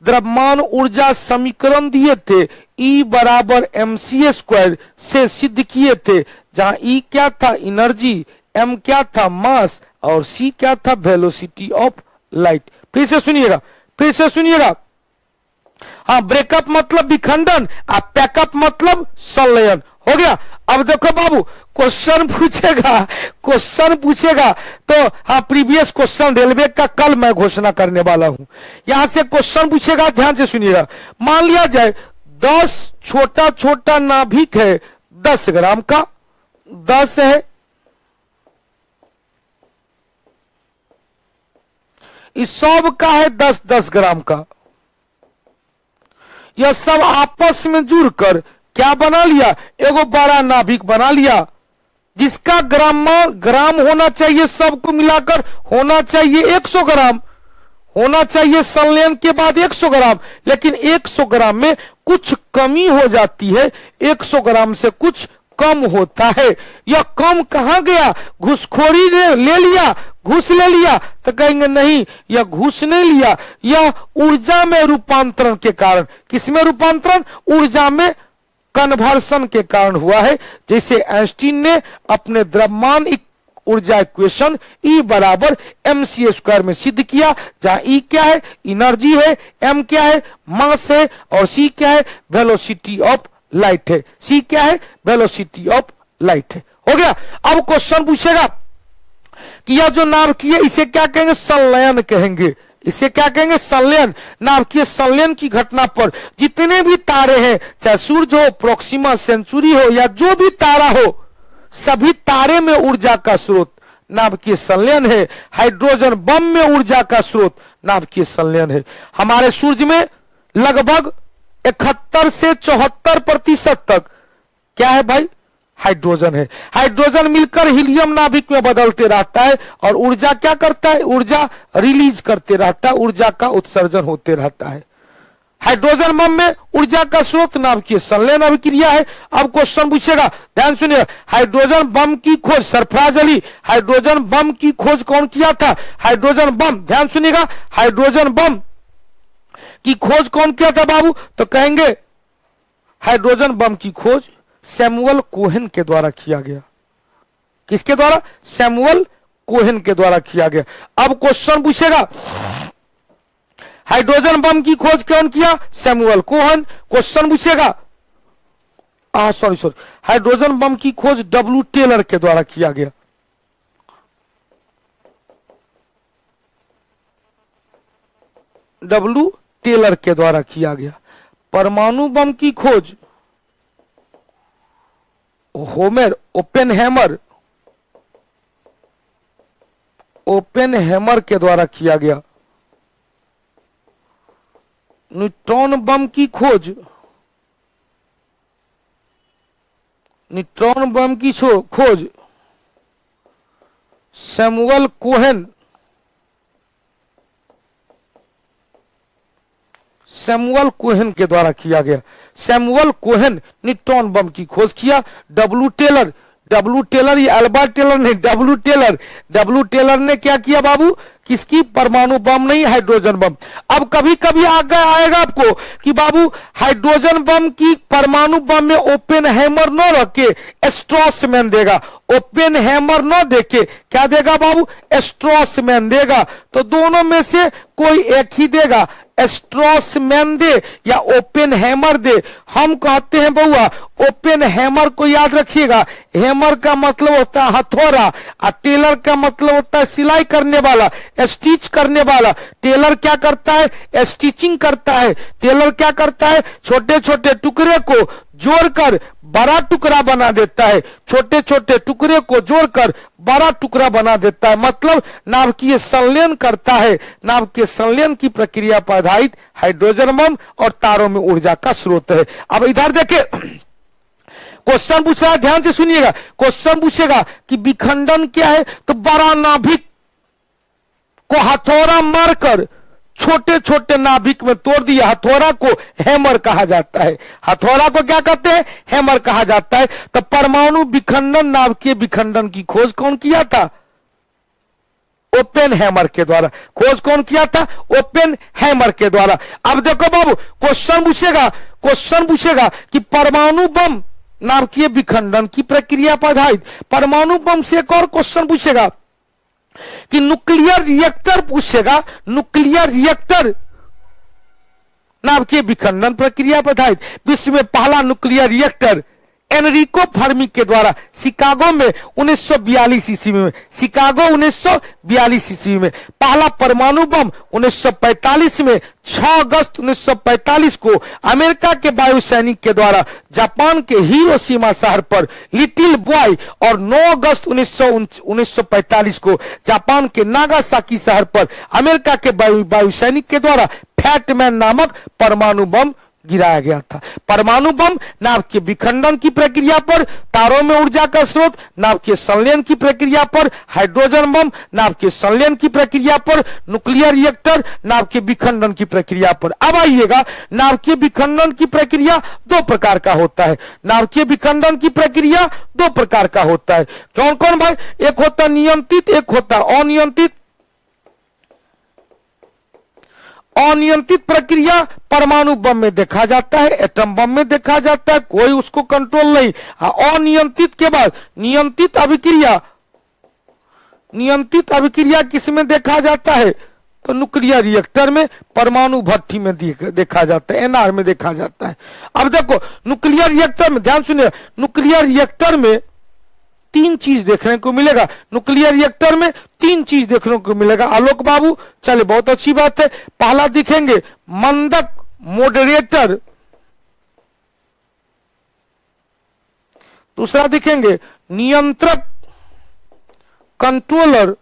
द्रव्यमान ऊर्जा समीकरण दिए थे, E बराबर mc² से सिद्ध किए थे, जहां E क्या था? एनर्जी, M क्या था? मास, और C क्या था? Velocity of light. फिर से सुनिएगा, फिर से सुनिएगा। हाँ, ब्रेकअप मतलब विखंडन और पैकअप मतलब संलयन। हो गया? अब देखो बाबू, क्वेश्चन पूछेगा, क्वेश्चन पूछेगा तो हाँ, प्रीवियस क्वेश्चन रेलवे का कल मैं घोषणा करने वाला हूं। यहां से क्वेश्चन पूछेगा, ध्यान से सुनिएगा। मान लिया जाए 10 छोटा छोटा नाभिक है 10 ग्राम का, 10 है, इस सब का है 10-10 ग्राम का। यह सब आपस में जुड़कर क्या बना लिया? एगो बड़ा नाभिक बना लिया, जिसका ग्राम होना चाहिए, सबको मिलाकर होना चाहिए 100 ग्राम, होना चाहिए संलयन के बाद 100 ग्राम। लेकिन 100 ग्राम में कुछ कमी हो जाती है, 100 ग्राम से कुछ कम होता है। यह कम कहां गया? घूसखोरी ने ले लिया, घूस ले लिया? तो कहेंगे नहीं, यह घूस नहीं लिया, यह ऊर्जा में रूपांतरण के कारण। किसमें रूपांतरण? ऊर्जा में कन्वर्सन के कारण हुआ है। जैसे आइंस्टीन ने अपने द्रव्यमान ऊर्जा इक्वेशन E बराबर mc² में सिद्ध किया, जहां E क्या है? एनर्जी है, M क्या है? मास है, और C क्या है? वेलोसिटी ऑफ लाइट है। C क्या है? वेलोसिटी ऑफ लाइट है। हो गया? अब क्वेश्चन पूछेगा कि यह जो नाभिकीय, इसे क्या कहेंगे? संलयन कहेंगे। इसे क्या कहेंगे? संलयन। नाभिकीय संलयन की घटना पर जितने भी तारे हैं, चाहे सूर्य हो, प्रोक्सिमा सेंचुरी हो, या जो भी तारा हो, सभी तारे में ऊर्जा का स्रोत नाभिकीय संलयन है। हाइड्रोजन बम में ऊर्जा का स्रोत नाभिकीय संलयन है। हमारे सूर्य में लगभग 71 से 74% तक क्या है भाई? हाइड्रोजन है। हाइड्रोजन मिलकर हीलियम नाभिक में बदलते रहता है और ऊर्जा क्या करता है? ऊर्जा रिलीज करते रहता है, ऊर्जा का उत्सर्जन होते रहता है। हाइड्रोजन बम में ऊर्जा का स्रोत नाभिकीय संलयन अभिक्रिया है। अब क्वेश्चन पूछेगा, ध्यान सुनिए, हाइड्रोजन बम की खोज सरफराज अली, हाइड्रोजन बम की खोज कौन किया था? हाइड्रोजन बम, ध्यान सुनिएगा, हाइड्रोजन बम की खोज कौन किया था बाबू? तो कहेंगे हाइड्रोजन बम की खोज सैमुअल कोहेन के द्वारा किया गया। किसके द्वारा? सैमुअल कोहेन के द्वारा किया गया। अब क्वेश्चन पूछेगा, हाइड्रोजन बम की खोज कौन किया? Samuel Cohen. क्वेश्चन पूछेगा, सॉरी, हाइड्रोजन बम की खोज डब्ल्यू टेलर के द्वारा किया गया। डब्ल्यू टेलर के द्वारा किया गया। परमाणु बम की खोज ओपेनहेमर के द्वारा किया गया। न्यूट्रॉन बम की खोज सैमुअल कोहेन के द्वारा किया गया। सैमुअल कोहेन न्यूट्रॉन बम की खोज किया। डब्ल्यू टेलर ये अल्बर्ट टेलर नहीं, डब्ल्यू टेलर ने क्या किया बाबू? किसकी? परमाणु बम नहीं, हाइड्रोजन बम। अब कभी कभी आगे आएगा आपको कि बाबू हाइड्रोजन बम की परमाणु बम में ओपेनहेमर न रखे स्ट्रॉसमैन देगा। ओपेनहेमर न देके क्या देगा बाबू? स्ट्रॉसमैन देगा। तो दोनों में से कोई एक ही देगा, स्ट्रॉसमैन दे या ओपेनहेमर दे। हम कहते हैं बउआ ओपेनहेमर को याद रखिएगा, हेमर का मतलब होता है हथौड़ा और टेलर का मतलब होता है सिलाई करने वाला, स्टिच करने वाला। टेलर क्या करता है? स्टिचिंग करता है। टेलर क्या करता है? छोटे छोटे टुकड़े को जोड़कर बड़ा टुकड़ा बना देता है, छोटे छोटे टुकड़े को जोड़कर बड़ा टुकड़ा बना देता है, मतलब नाभिकीय संलयन करता है। नाभिकीय संलयन की प्रक्रिया पर आधारित हाइड्रोजन बम और तारों में ऊर्जा का स्रोत है। अब इधर देखे क्वेश्चन पूछ रहा है, ध्यान से सुनिएगा। क्वेश्चन पूछेगा कि विखंडन क्या है? तो बड़ा नाभिक को हथौड़ा मारकर छोटे छोटे नाभिक में तोड़ दिया। हथौड़ा को हैमर कहा जाता है। हथौड़ा को क्या कहते हैं? हैमर कहा जाता है। तो परमाणु विखंडन, नाभिकीय विखंडन की खोज कौन किया था? ओपेनहेमर के द्वारा। खोज कौन किया था? ओपेनहेमर के द्वारा। अब देखो बाबू क्वेश्चन पूछेगा कि परमाणु बम नाभिकीय विखंडन की प्रक्रिया पर आधारित परमाणु बम से एक और क्वेश्चन पूछेगा कि न्यूक्लियर रिएक्टर पूछेगा। न्यूक्लियर रिएक्टर नाभिकीय विखंडन प्रक्रिया पर आधारित विश्व में पहला न्यूक्लियर रिएक्टर एनरिको फर्मी के द्वारा शिकागो में 1942 ईस्वी में, शिकागो 1942 ईस्वी में। पहला परमाणु बम 1945 में 6 अगस्त 1945 को अमेरिका के वायुसैनिक के द्वारा जापान के हिरोशिमा शहर पर लिटिल बॉय, और 9 अगस्त 1945 को जापान के नागासाकी शहर पर अमेरिका के वायुसैनिक के द्वारा फैटमैन नामक परमाणु बम गिराया गया था। परमाणु बम नाभिकीय विखंडन की प्रक्रिया पर, तारों में ऊर्जा का स्रोत, नाभिकीय संलयन की प्रक्रिया पर, हाइड्रोजन बम नाभिकीय संलयन की प्रक्रिया पर, न्यूक्लियर रिएक्टर नाभिकीय विखंडन की प्रक्रिया पर। अब आइएगा, नाभिकीय विखंडन की प्रक्रिया दो प्रकार का होता है। नाभिकीय विखंडन की प्रक्रिया दो प्रकार का होता है। कौन कौन भाई? एक होता नियंत्रित, एक होता अनियंत्रित। अनियंत्रित प्रक्रिया परमाणु बम में देखा जाता है, एटम बम में देखा जाता है, कोई उसको कंट्रोल नहीं। अनियंत्रित के बाद नियंत्रित अभिक्रिया किसमें देखा जाता है? तो न्यूक्लियर रिएक्टर में, परमाणु भट्टी में देखा जाता है, एनआर में देखा जाता है। अब देखो न्यूक्लियर रिएक्टर में, ध्यान सुनिए, न्यूक्लियर रिएक्टर में 3 चीज देखने को मिलेगा। न्यूक्लियर रिएक्टर में 3 चीज देखने को मिलेगा। आलोक बाबू, चले बहुत अच्छी बात है। पहला दिखेंगे मंदक मॉडरेटर, दूसरा दिखेंगे नियंत्रक कंट्रोलर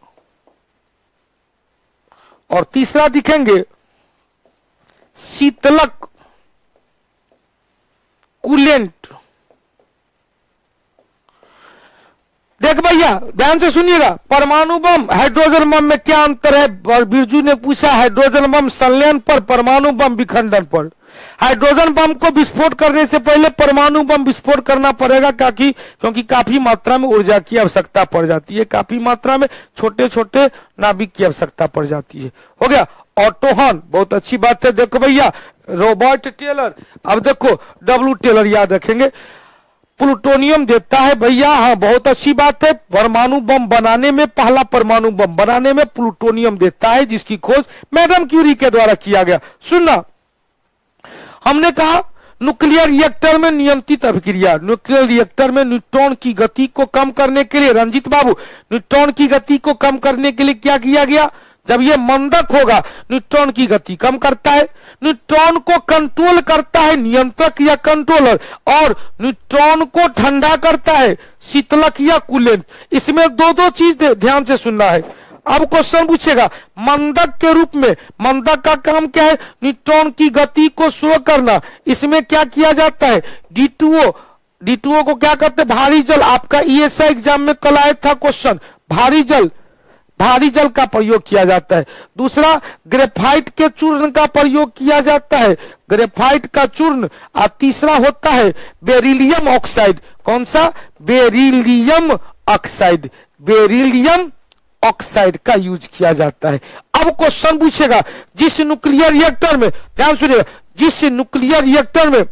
और तीसरा दिखेंगे शीतलक कूलेंट। देख भैया ध्यान से सुनिएगा, परमाणु बम हाइड्रोजन बम में क्या अंतर है? बिरजू ने पूछा हाइड्रोजन बम संलयन पर, परमाणु बम विखंडन पर। हाइड्रोजन बम को विस्फोट करने से पहले परमाणु बम विस्फोट करना पड़ेगा, क्योंकि काफी मात्रा में ऊर्जा की आवश्यकता पड़ जाती है, काफी मात्रा में छोटे छोटे नाभिक की आवश्यकता पड़ जाती है। हो गया ऑटो हॉर्न, बहुत अच्छी बात है। देखो भैया रॉबर्ट टेलर, अब देखो डब्ल्यू टेलर याद रखेंगे, प्लूटोनियम देता है भैया, हाँ बहुत अच्छी बात है। परमाणु बम बनाने में, पहला परमाणु बम बनाने में प्लूटोनियम देता है, जिसकी खोज मैडम क्यूरी के द्वारा किया गया। सुनना, हमने कहा न्यूक्लियर रिएक्टर में नियंत्रित अभिक्रिया, न्यूक्लियर रिएक्टर में न्यूट्रॉन की गति को कम करने के लिए, रंजीत बाबू, न्यूट्रॉन की गति को कम करने के लिए क्या किया गया? जब ये मंदक होगा न्यूट्रॉन की गति कम करता है, न्यूट्रॉन को कंट्रोल करता है नियंत्रक या कंट्रोलर, और न्यूट्रॉन को ठंडा करता है शीतलक या कूलेंट। इसमें दो चीज ध्यान से सुनना है। अब क्वेश्चन पूछेगा मंदक के रूप में, मंदक का काम क्या है? न्यूट्रॉन की गति को स्लो करना। इसमें क्या किया जाता है? D2O, D2O को क्या कहते हैं? भारी जल। आपका ESI एग्जाम में कल आया था क्वेश्चन, भारी जल, भारी जल का प्रयोग किया जाता है। दूसरा ग्रेफाइट के चूर्ण का प्रयोग किया जाता है, ग्रेफाइट का चूर्ण। और तीसरा होता है बेरिलियम ऑक्साइड। कौन सा? बेरिलियम ऑक्साइड, बेरिलियम ऑक्साइड का यूज किया जाता है। अब क्वेश्चन पूछेगा जिस न्यूक्लियर रिएक्टर में, ध्यान सुनिएगा, जिस न्यूक्लियर रिएक्टर में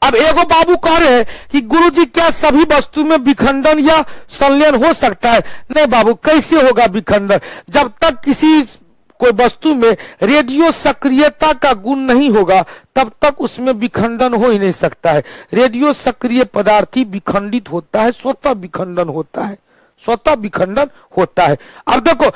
अब एगो बाबू कह रहे हैं कि गुरुजी क्या सभी वस्तु में विखंडन या संलयन हो सकता है? नहीं बाबू, कैसे होगा विखंडन? जब तक किसी कोई वस्तु में रेडियो सक्रियता का गुण नहीं होगा तब तक उसमें विखंडन हो ही नहीं सकता है। रेडियो सक्रिय पदार्थ ही विखंडित होता है, स्वतः विखंडन होता है, स्वतः विखंडन होता है। अब देखो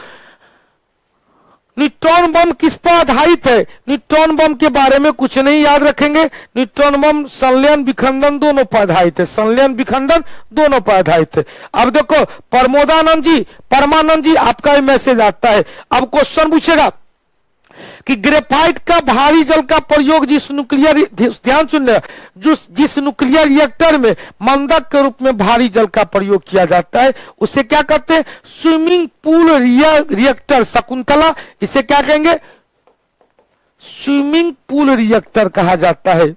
न्यूट्रॉन बम किस पर आधारित है? न्यूट्रॉन बम के बारे में कुछ नहीं याद रखेंगे। न्यूट्रॉन बम संलयन विखंडन दोनों पर आधारित है, संलयन विखंडन दोनों पर आधारित है। अब देखो परमोदानंद जी, परमानंद जी, आपका भी मैसेज आता है। अब क्वेश्चन पूछेगा कि ग्रेफाइट का भारी जल का प्रयोग जिस न्यूक्लियर, ध्यान सुनना, जिस न्यूक्लियर रिएक्टर में मंदक के रूप में भारी जल का प्रयोग किया जाता है उसे क्या कहते हैं? Swimming pool reactor. शकुंतला, इसे क्या कहेंगे? स्विमिंग पूल रिएक्टर कहा जाता है।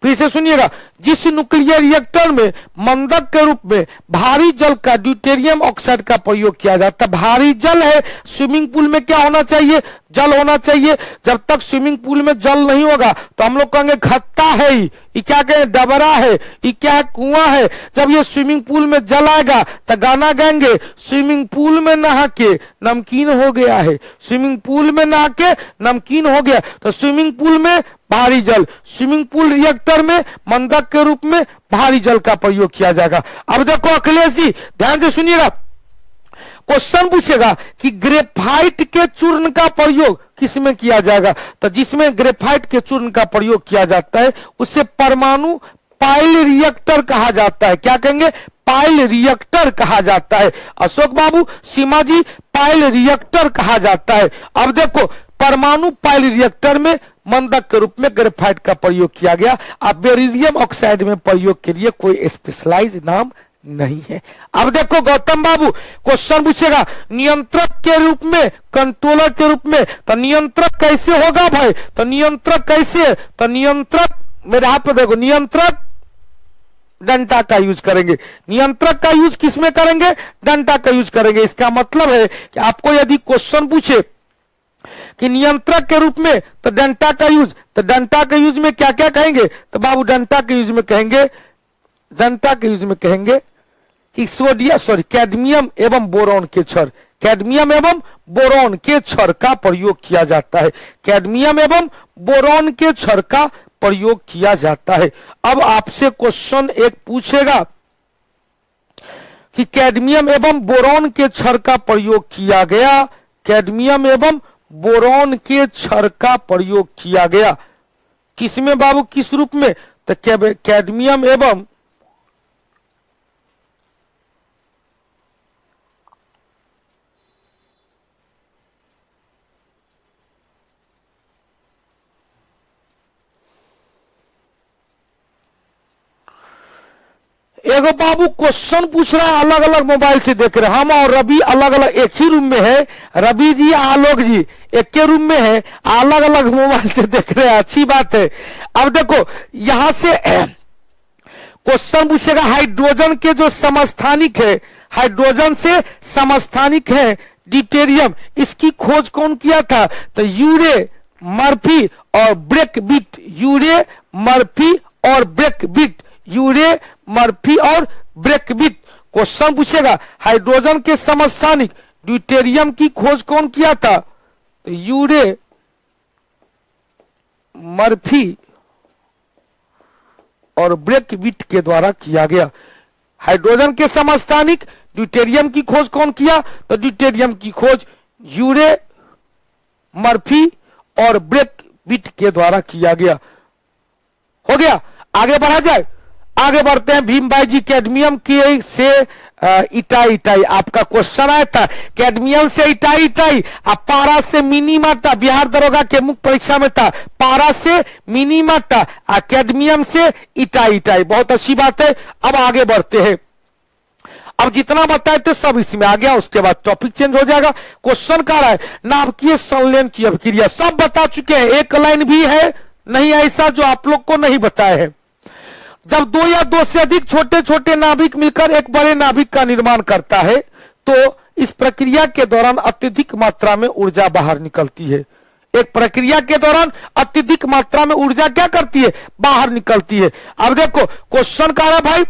फिर से सुनिएगा, जिस न्यूक्लियर रिएक्टर में मंदक के रूप में भारी जल का, ड्यूटेरियम ऑक्साइड का प्रयोग किया जाता है। भारी जल है, स्विमिंग पूल में क्या होना चाहिए? जल होना चाहिए। जब तक स्विमिंग पूल में जल नहीं होगा तो हम लोग कहेंगे खत्ता है, ये क्या कहें? डबरा है, ये क्या है? कुआं है। जब ये स्विमिंग पूल में जल आएगा तो गाना गाएंगे, स्विमिंग पूल में नहा के नमकीन हो गया है, स्विमिंग पूल में नहा के नमकीन हो गया। तो स्विमिंग पूल में भारी जल, स्विमिंग पूल रिएक्टर में मंदक के रूप में भारी जल का प्रयोग किया जाएगा। अब देखो अखिलेश जी ध्यान से सुनिएगा, क्वेश्चन पूछेगा कि ग्रेफाइट के चूर्ण का प्रयोग किसमें किया जाएगा? तो जिसमें ग्रेफाइट के चूर्ण का प्रयोग किया जाता है उसे परमाणु पाइल रिएक्टर कहा जाता है। क्या कहेंगे? पाइल रिएक्टर कहा जाता है। अशोक बाबू, सीमा जी, पाइल रिएक्टर कहा जाता है। अब देखो परमाणु पाइल रिएक्टर में मंदक के रूप में ग्रेफाइट का प्रयोग किया गया। अब बेरिलियम ऑक्साइड में प्रयोग के लिए कोई स्पेशलाइज नाम नहीं है। अब देखो गौतम बाबू, क्वेश्चन पूछेगा नियंत्रक के रूप में, कंट्रोलर के रूप में। तो नियंत्रक कैसे होगा भाई? तो नियंत्रक कैसे? तो नियंत्रक, मेरे हाथ पे देखो, नियंत्रक डंडा का यूज करेंगे। नियंत्रक का यूज किसमें करेंगे? डंडा का यूज करेंगे। इसका मतलब है कि आपको यदि क्वेश्चन पूछे कि नियंत्रक के रूप में तो डंडा का यूज, तो डंडा के यूज में क्या क्या कहेंगे? तो बाबू डंडा के यूज में कहेंगे, डंडा के यूज में कहेंगे कि कैडमियम एवं बोरॉन के क्षण, कैडमियम एवं बोरॉन के क्षण का प्रयोग किया जाता है। कैडमियम एवं बोरॉन के क्षण का प्रयोग किया जाता है। अब आपसे क्वेश्चन एक पूछेगा कि कैडमियम एवं बोरॉन के क्षण का प्रयोग किया गया, कैडमियम एवं बोरॉन के क्षार का प्रयोग किया गया। किसमें बाबू, किस रूप में? तो कैडमियम एवं एगो बाबू क्वेश्चन पूछ रहा है, अलग अलग मोबाइल से देख रहे हैं। हम और रवि अलग अलग एक ही रूम में है, रवि जी आलोक जी एक के रूम में है, अलग अलग मोबाइल से देख रहे हैं, अच्छी बात है। अब देखो यहां से क्वेश्चन पूछेगा, हाइड्रोजन के जो समस्थानिक है, हाइड्रोजन से समस्थानिक है ड्यूटेरियम, इसकी खोज कौन किया था? तो यूरे मर्फी और ब्रेकबिट, यूरे मर्फी और ब्रेकबिट, यूरे मर्फी और ब्रेकबिट। क्वेश्चन पूछेगा हाइड्रोजन के समस्थानिक ड्यूटेरियम की खोज कौन किया था? तो यूरे मर्फी और ब्रेकबिट के द्वारा किया गया। हाइड्रोजन के समस्थानिक ड्यूटेरियम की खोज कौन किया? तो ड्यूटेरियम की खोज यूरे मर्फी और ब्रेकबिट के द्वारा किया गया। हो गया, आगे बढ़ा जाए। आगे बढ़ते हैं भीम भाई जी, कैडमियम के से इटाई इटाई आपका क्वेश्चन आया था, कैडमियम से इटाई इटाई, अब पारा से मिनीमाटा, बिहार दरोगा के मुख्य परीक्षा में था, पारा से मिनीमाटा, कैडमियम से इटाई इटाई। बहुत अच्छी बात है। अब आगे बढ़ते हैं। अब जितना बताए थे सब इसमें आ गया, उसके बाद टॉपिक चेंज हो जाएगा। क्वेश्चन कह रहा है नाभिकीय संलयन की अभिक्रिया, सब बता चुके हैं, एक लाइन भी है नहीं ऐसा जो आप लोग को नहीं बताया है। जब दो या दो से अधिक छोटे छोटे नाभिक मिलकर एक बड़े नाभिक का निर्माण करता है तो इस प्रक्रिया के दौरान अत्यधिक मात्रा में ऊर्जा बाहर निकलती है। एक प्रक्रिया के दौरान अत्यधिक मात्रा में ऊर्जा क्या करती है? बाहर निकलती है। अब देखो क्वेश्चन कह रहा है भाई,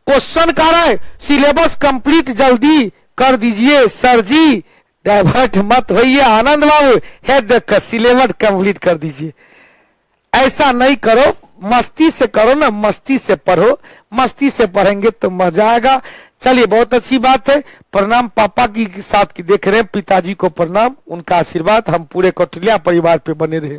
क्वेश्चन कह रहा है सिलेबस कंप्लीट जल्दी कर दीजिए सर जी, डाइवर्ट मत होइए आनंद बाबू, है देखो सिलेबस कंप्लीट कर दीजिए। ऐसा नहीं करो, मस्ती से करो ना, मस्ती से पढ़ो, मस्ती से पढ़ेंगे तो मजा आएगा। चलिए बहुत अच्छी बात है। प्रणाम पापा की साथ की देख रहे हैं, पिताजी को प्रणाम, उनका आशीर्वाद हम पूरे कौटिल्या परिवार पे बने रहे।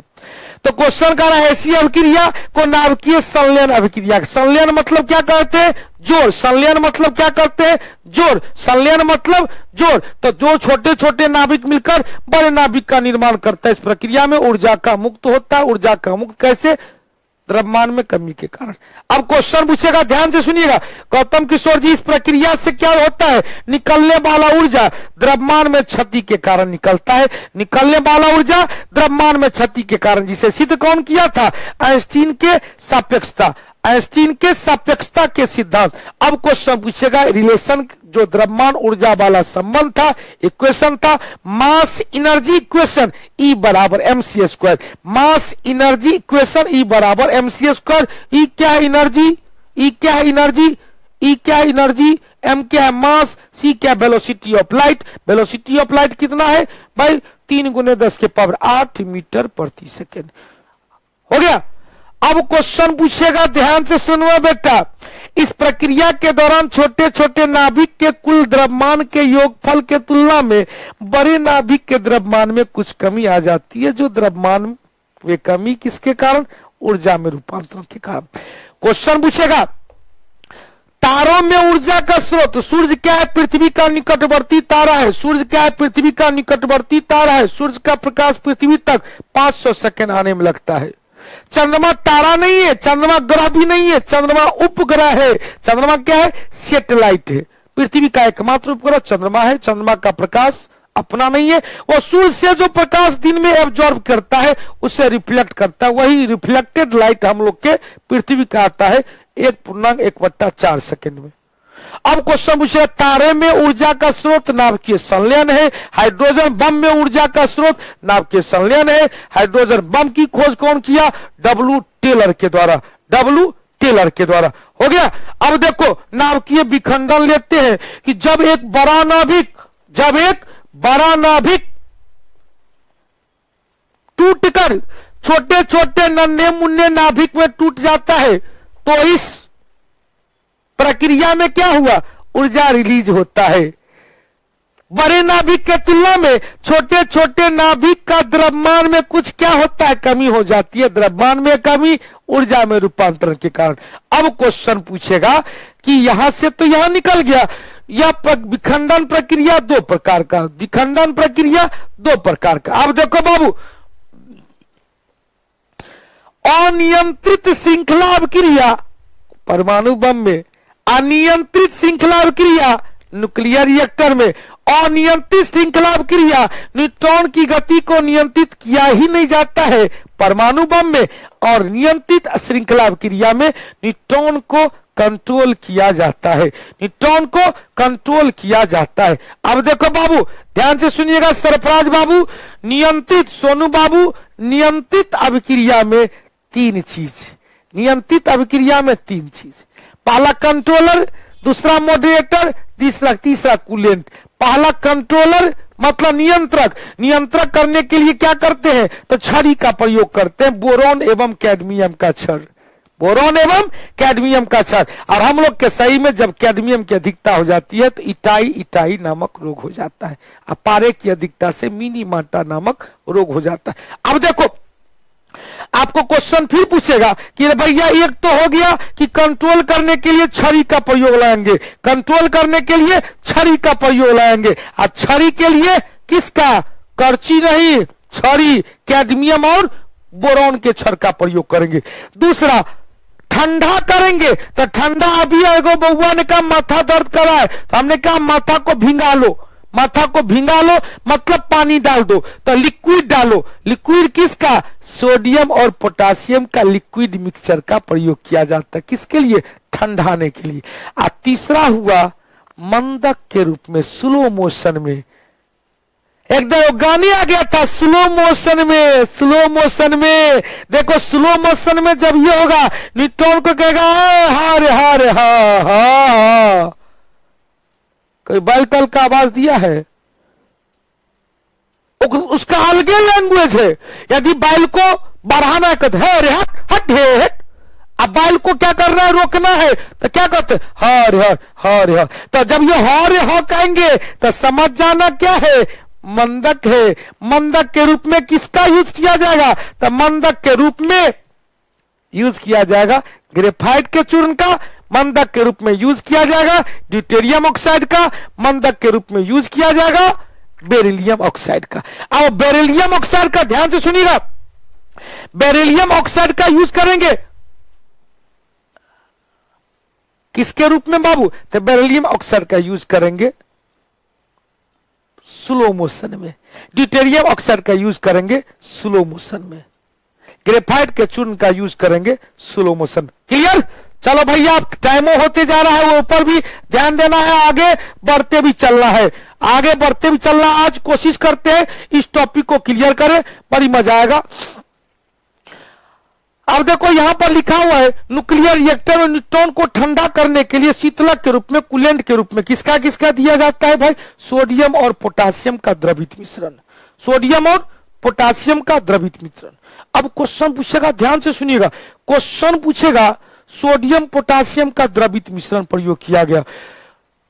तो क्वेश्चन का रहा है ऐसी अभिक्रिया को नाभिकीय संलयन अभिक्रिया। संलयन मतलब क्या कहते हैं? जोड़। संलयन मतलब क्या करते हैं? जोड़। संलयन मतलब जोड़। तो जो छोटे छोटे नाभिक मिलकर बड़े नाभिक का निर्माण करता है, इस प्रक्रिया में ऊर्जा का मुक्त होता है। ऊर्जा का मुक्त कैसे? द्रव्यमान में कमी के कारण। अब क्वेश्चन पूछेगा, ध्यान से सुनिएगा गौतम किशोर जी, इस प्रक्रिया से क्या होता है? निकलने वाला ऊर्जा द्रव्यमान में क्षति के कारण निकलता है। निकलने वाला ऊर्जा द्रव्यमान में क्षति के कारण, जिसे सिद्ध कौन किया था? आइंस्टीन के सापेक्षता, आइंस्टीन के सापेक्षता के सिद्धांत। अब क्वेश्चन पूछेगा रिलेशन, जो द्रव्यमान ऊर्जा वाला संबंध था, इक्वेशन था मास एनर्जी इक्वेशन, E बराबर mc square. Mass energy equation E बराबर mc स्क्वायर। E क्या है? एनर्जी। E क्या है? एनर्जी। E क्या है? एनर्जी। M क्या है? मास। C क्या? Velocity of light. Velocity of light कितना है भाई? 3 × 10⁸ मीटर प्रति सेकेंड। हो गया। अब क्वेश्चन पूछेगा, ध्यान से सुनो बेटा, इस प्रक्रिया के दौरान छोटे छोटे नाभिक के कुल द्रव्यमान के योगफल के तुलना में बड़े नाभिक के द्रव्यमान में कुछ कमी आ जाती है। जो द्रव्यमान में कमी किसके कारण? ऊर्जा में रूपांतरण के कारण। क्वेश्चन पूछेगा तारों में ऊर्जा का स्रोत, सूर्य क्या है? पृथ्वी का निकटवर्ती तारा है। सूर्य क्या है? पृथ्वी का निकटवर्ती तारा है। सूर्य का प्रकाश पृथ्वी तक 500 सेकंड आने में लगता है। चंद्रमा तारा नहीं है, चंद्रमा ग्रह भी नहीं है, चंद्रमा उपग्रह है। चंद्रमा क्या है? सैटेलाइट है। पृथ्वी का एकमात्र उपग्रह चंद्रमा है। चंद्रमा का प्रकाश अपना नहीं है, वो सूर्य से जो प्रकाश दिन में एब्जॉर्ब करता है उसे रिफ्लेक्ट करता है। वही रिफ्लेक्टेड लाइट हम लोग के पृथ्वी का आता है 1.1/4 सेकेंड में। अब क्वेश्चन पूछे तारे में ऊर्जा का स्रोत नाभिकीय संलयन है। हाइड्रोजन बम में ऊर्जा का स्रोत नाभिकीय संलयन है। हाइड्रोजन बम की खोज कौन किया? W टेलर के द्वारा। W टेलर के द्वारा। हो गया। अब देखो नाभिकीय विखंडन लेते हैं कि जब एक बड़ा नाभिक टूटकर छोटे छोटे नन्हे मुन्ने नाभिक में टूट जाता है तो इस प्रक्रिया में क्या हुआ? ऊर्जा रिलीज होता है। बड़े नाभिक के तुलना में छोटे छोटे नाभिक का द्रव्यमान में कुछ क्या होता है, कमी हो जाती है। द्रव्यमान में कमी, ऊर्जा में रूपांतरण के कारण। अब क्वेश्चन पूछेगा कि यहां से तो यहां निकल गया, यह विखंडन प्रक्रिया दो प्रकार का, विखंडन प्रक्रिया दो प्रकार का। अब देखो बाबू, अनियंत्रित श्रृंखला अभिक्रिया परमाणु बम में, अनियंत्रित श्रृंखला अभिक्रिया न्यूक्लियर रिएक्टर में, अनियंत्रित श्रृंखला अभिक्रिया न्यूट्रॉन की गति को नियंत्रित किया ही नहीं जाता है परमाणु बम में, और नियंत्रित श्रृंखला अभिक्रिया में न्यूट्रॉन को कंट्रोल किया जाता है, न्यूट्रॉन को कंट्रोल किया जाता है। अब देखो बाबू, ध्यान से सुनिएगा सरफराज बाबू, नियंत्रित सोनू बाबू, नियंत्रित अभिक्रिया में तीन चीज, नियंत्रित अभिक्रिया में तीन चीज, पहला कंट्रोलर, दूसरा मॉडरेटर, तीसरा कूलेंट। पहला कंट्रोलर मतलब नियंत्रक, नियंत्रक करने के लिए क्या करते हैं, तो छड़ी का प्रयोग करते हैं, बोरॉन एवं कैडमियम का छड़, बोरॉन एवं कैडमियम का छड़। और हम लोग के शरीर में जब कैडमियम की अधिकता हो जाती है तो इटाई नामक रोग हो जाता है, और पारे की अधिकता से मिनीमाटा नामक रोग हो जाता है। अब देखो, आपको क्वेश्चन फिर पूछेगा कि भैया एक तो हो गया कि कंट्रोल करने के लिए छड़ी का प्रयोग लाएंगे, कंट्रोल करने के लिए छड़ी का प्रयोग लाएंगे, और छड़ी के लिए किसका, करची नहीं, छड़ी, कैडमियम और बोरॉन के छड़ का प्रयोग करेंगे। दूसरा, ठंडा करेंगे, तो ठंडा अभी एगो बउआ ने कहा माथा दर्द करा है, तो हमने कहा माथा को भिंगा लो, माथा को भिंगा लो मतलब पानी डाल दो, तो लिक्विड डालो। लिक्विड किसका, सोडियम और पोटासियम का लिक्विड मिक्सचर का प्रयोग किया जाता है, किसके लिए, ठंडाने के लिए। और तीसरा हुआ मंदक के रूप में, स्लो मोशन में, एकदम गाने आ गया था स्लो मोशन में, स्लो मोशन में। देखो स्लो मोशन में जब ये होगा, न्यूट्रॉन को कहेगा हारे हारे हा हा, कोई बैल तल का आवाज दिया है, उसका अलगे लैंग्वेज है। यदि बैल को बढ़ाना है कहते है हट हट हट, अब बैल को क्या करना है, रोकना है, तो क्या कहते हर हर हर हर। तो जब ये हर ह कहेंगे तो समझ जाना क्या है, मंदक है। मंदक के रूप में किसका यूज किया जाएगा, तो मंदक के रूप में यूज किया जाएगा ग्रेफाइट के चूर्ण का, मंदक के रूप में यूज किया जाएगा ड्यूटेरियम ऑक्साइड का, मंदक के रूप में यूज किया जाएगा बेरिलियम ऑक्साइड का। अब बेरिलियम ऑक्साइड का ध्यान से सुनिएगा, बेरिलियम ऑक्साइड का यूज करेंगे किसके रूप में बाबू, तो बेरिलियम ऑक्साइड का यूज करेंगे स्लो मोशन में, ड्यूटेरियम ऑक्साइड का यूज करेंगे स्लो मोशन में, ग्रेफाइट के चूर्ण का यूज करेंगे स्लो मोशन। क्लियर, चलो भैया अब टाइमो होते जा रहा है, वो ऊपर भी ध्यान देना है, आगे बढ़ते भी चलना है, आगे बढ़ते भी चलना। आज कोशिश करते हैं इस टॉपिक को क्लियर करें, बड़ी मजा आएगा। अब देखो यहां पर लिखा हुआ है न्यूक्लियर रिएक्टर में न्यूट्रॉन को ठंडा करने के लिए शीतलक के रूप में, कूलेंट के रूप में किसका किसका दिया जाता है भाई, सोडियम और पोटासियम का द्रवित मिश्रण, सोडियम और पोटासियम का द्रवित मिश्रण। अब क्वेश्चन पूछेगा, ध्यान से सुनिएगा, क्वेश्चन पूछेगा सोडियम पोटासियम का द्रवित मिश्रण प्रयोग किया गया।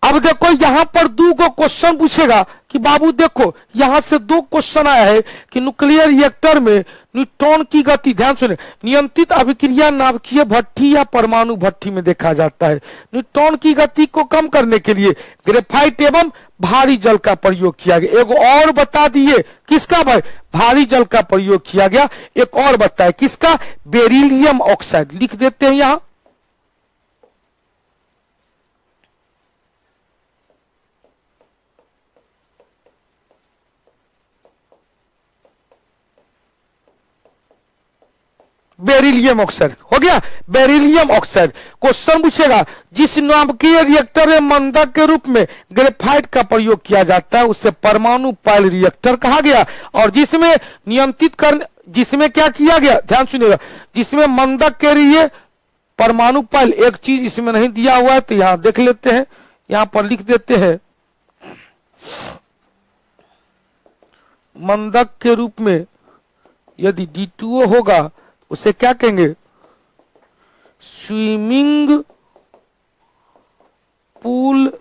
अब देखो यहां पर दो को क्वेश्चन पूछेगा कि बाबू देखो यहां से दो क्वेश्चन आया है कि न्यूक्लियर रिएक्टर में न्यूट्रॉन की गति, ध्यान सुने, नियंत्रित अभिक्रिया नाभिकीय भट्ठी या परमाणु भट्ठी में देखा जाता है। न्यूट्रॉन की गति को कम करने के लिए ग्रेफाइट एवं भारी जल का प्रयोग किया गया। एक और बता दिए किसका भाई, भारी जल का प्रयोग किया गया। एक और बताए किसका, बेरिलियम ऑक्साइड, लिख देते हैं यहां, बेरिलियम ऑक्साइड हो गया, बेरिलियम ऑक्साइड। क्वेश्चन पूछेगा जिस नाभिकीय रिएक्टर में मंदक के रूप में ग्रेफाइट का प्रयोग किया जाता है उसे परमाणु पाइल रिएक्टर कहा गया, और जिसमें नियंत्रित करने, जिसमें क्या किया गया, ध्यान सुनिएगा, जिसमें मंदक के लिए परमाणु पाइल, एक चीज इसमें नहीं दिया हुआ है तो यहां देख लेते हैं, यहां पर लिख देते हैं मंदक के रूप में यदि D2O होगा उसे क्या कहेंगे, स्विमिंग पूल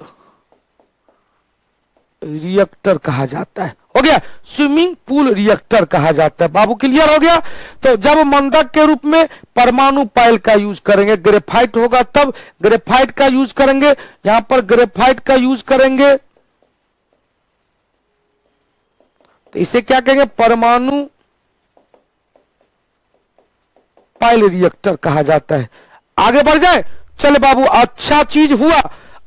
रिएक्टर कहा जाता है। हो गया, स्विमिंग पूल रिएक्टर कहा जाता है। बाबू क्लियर हो गया। तो जब मंदक के रूप में परमाणु पायल का यूज करेंगे, ग्रेफाइट होगा तब ग्रेफाइट का यूज करेंगे, यहां पर ग्रेफाइट का यूज करेंगे तो इसे क्या कहेंगे, परमाणु पायल रिएक्टर कहा जाता है। आगे बढ़ जाए, चले बाबू, अच्छा चीज हुआ,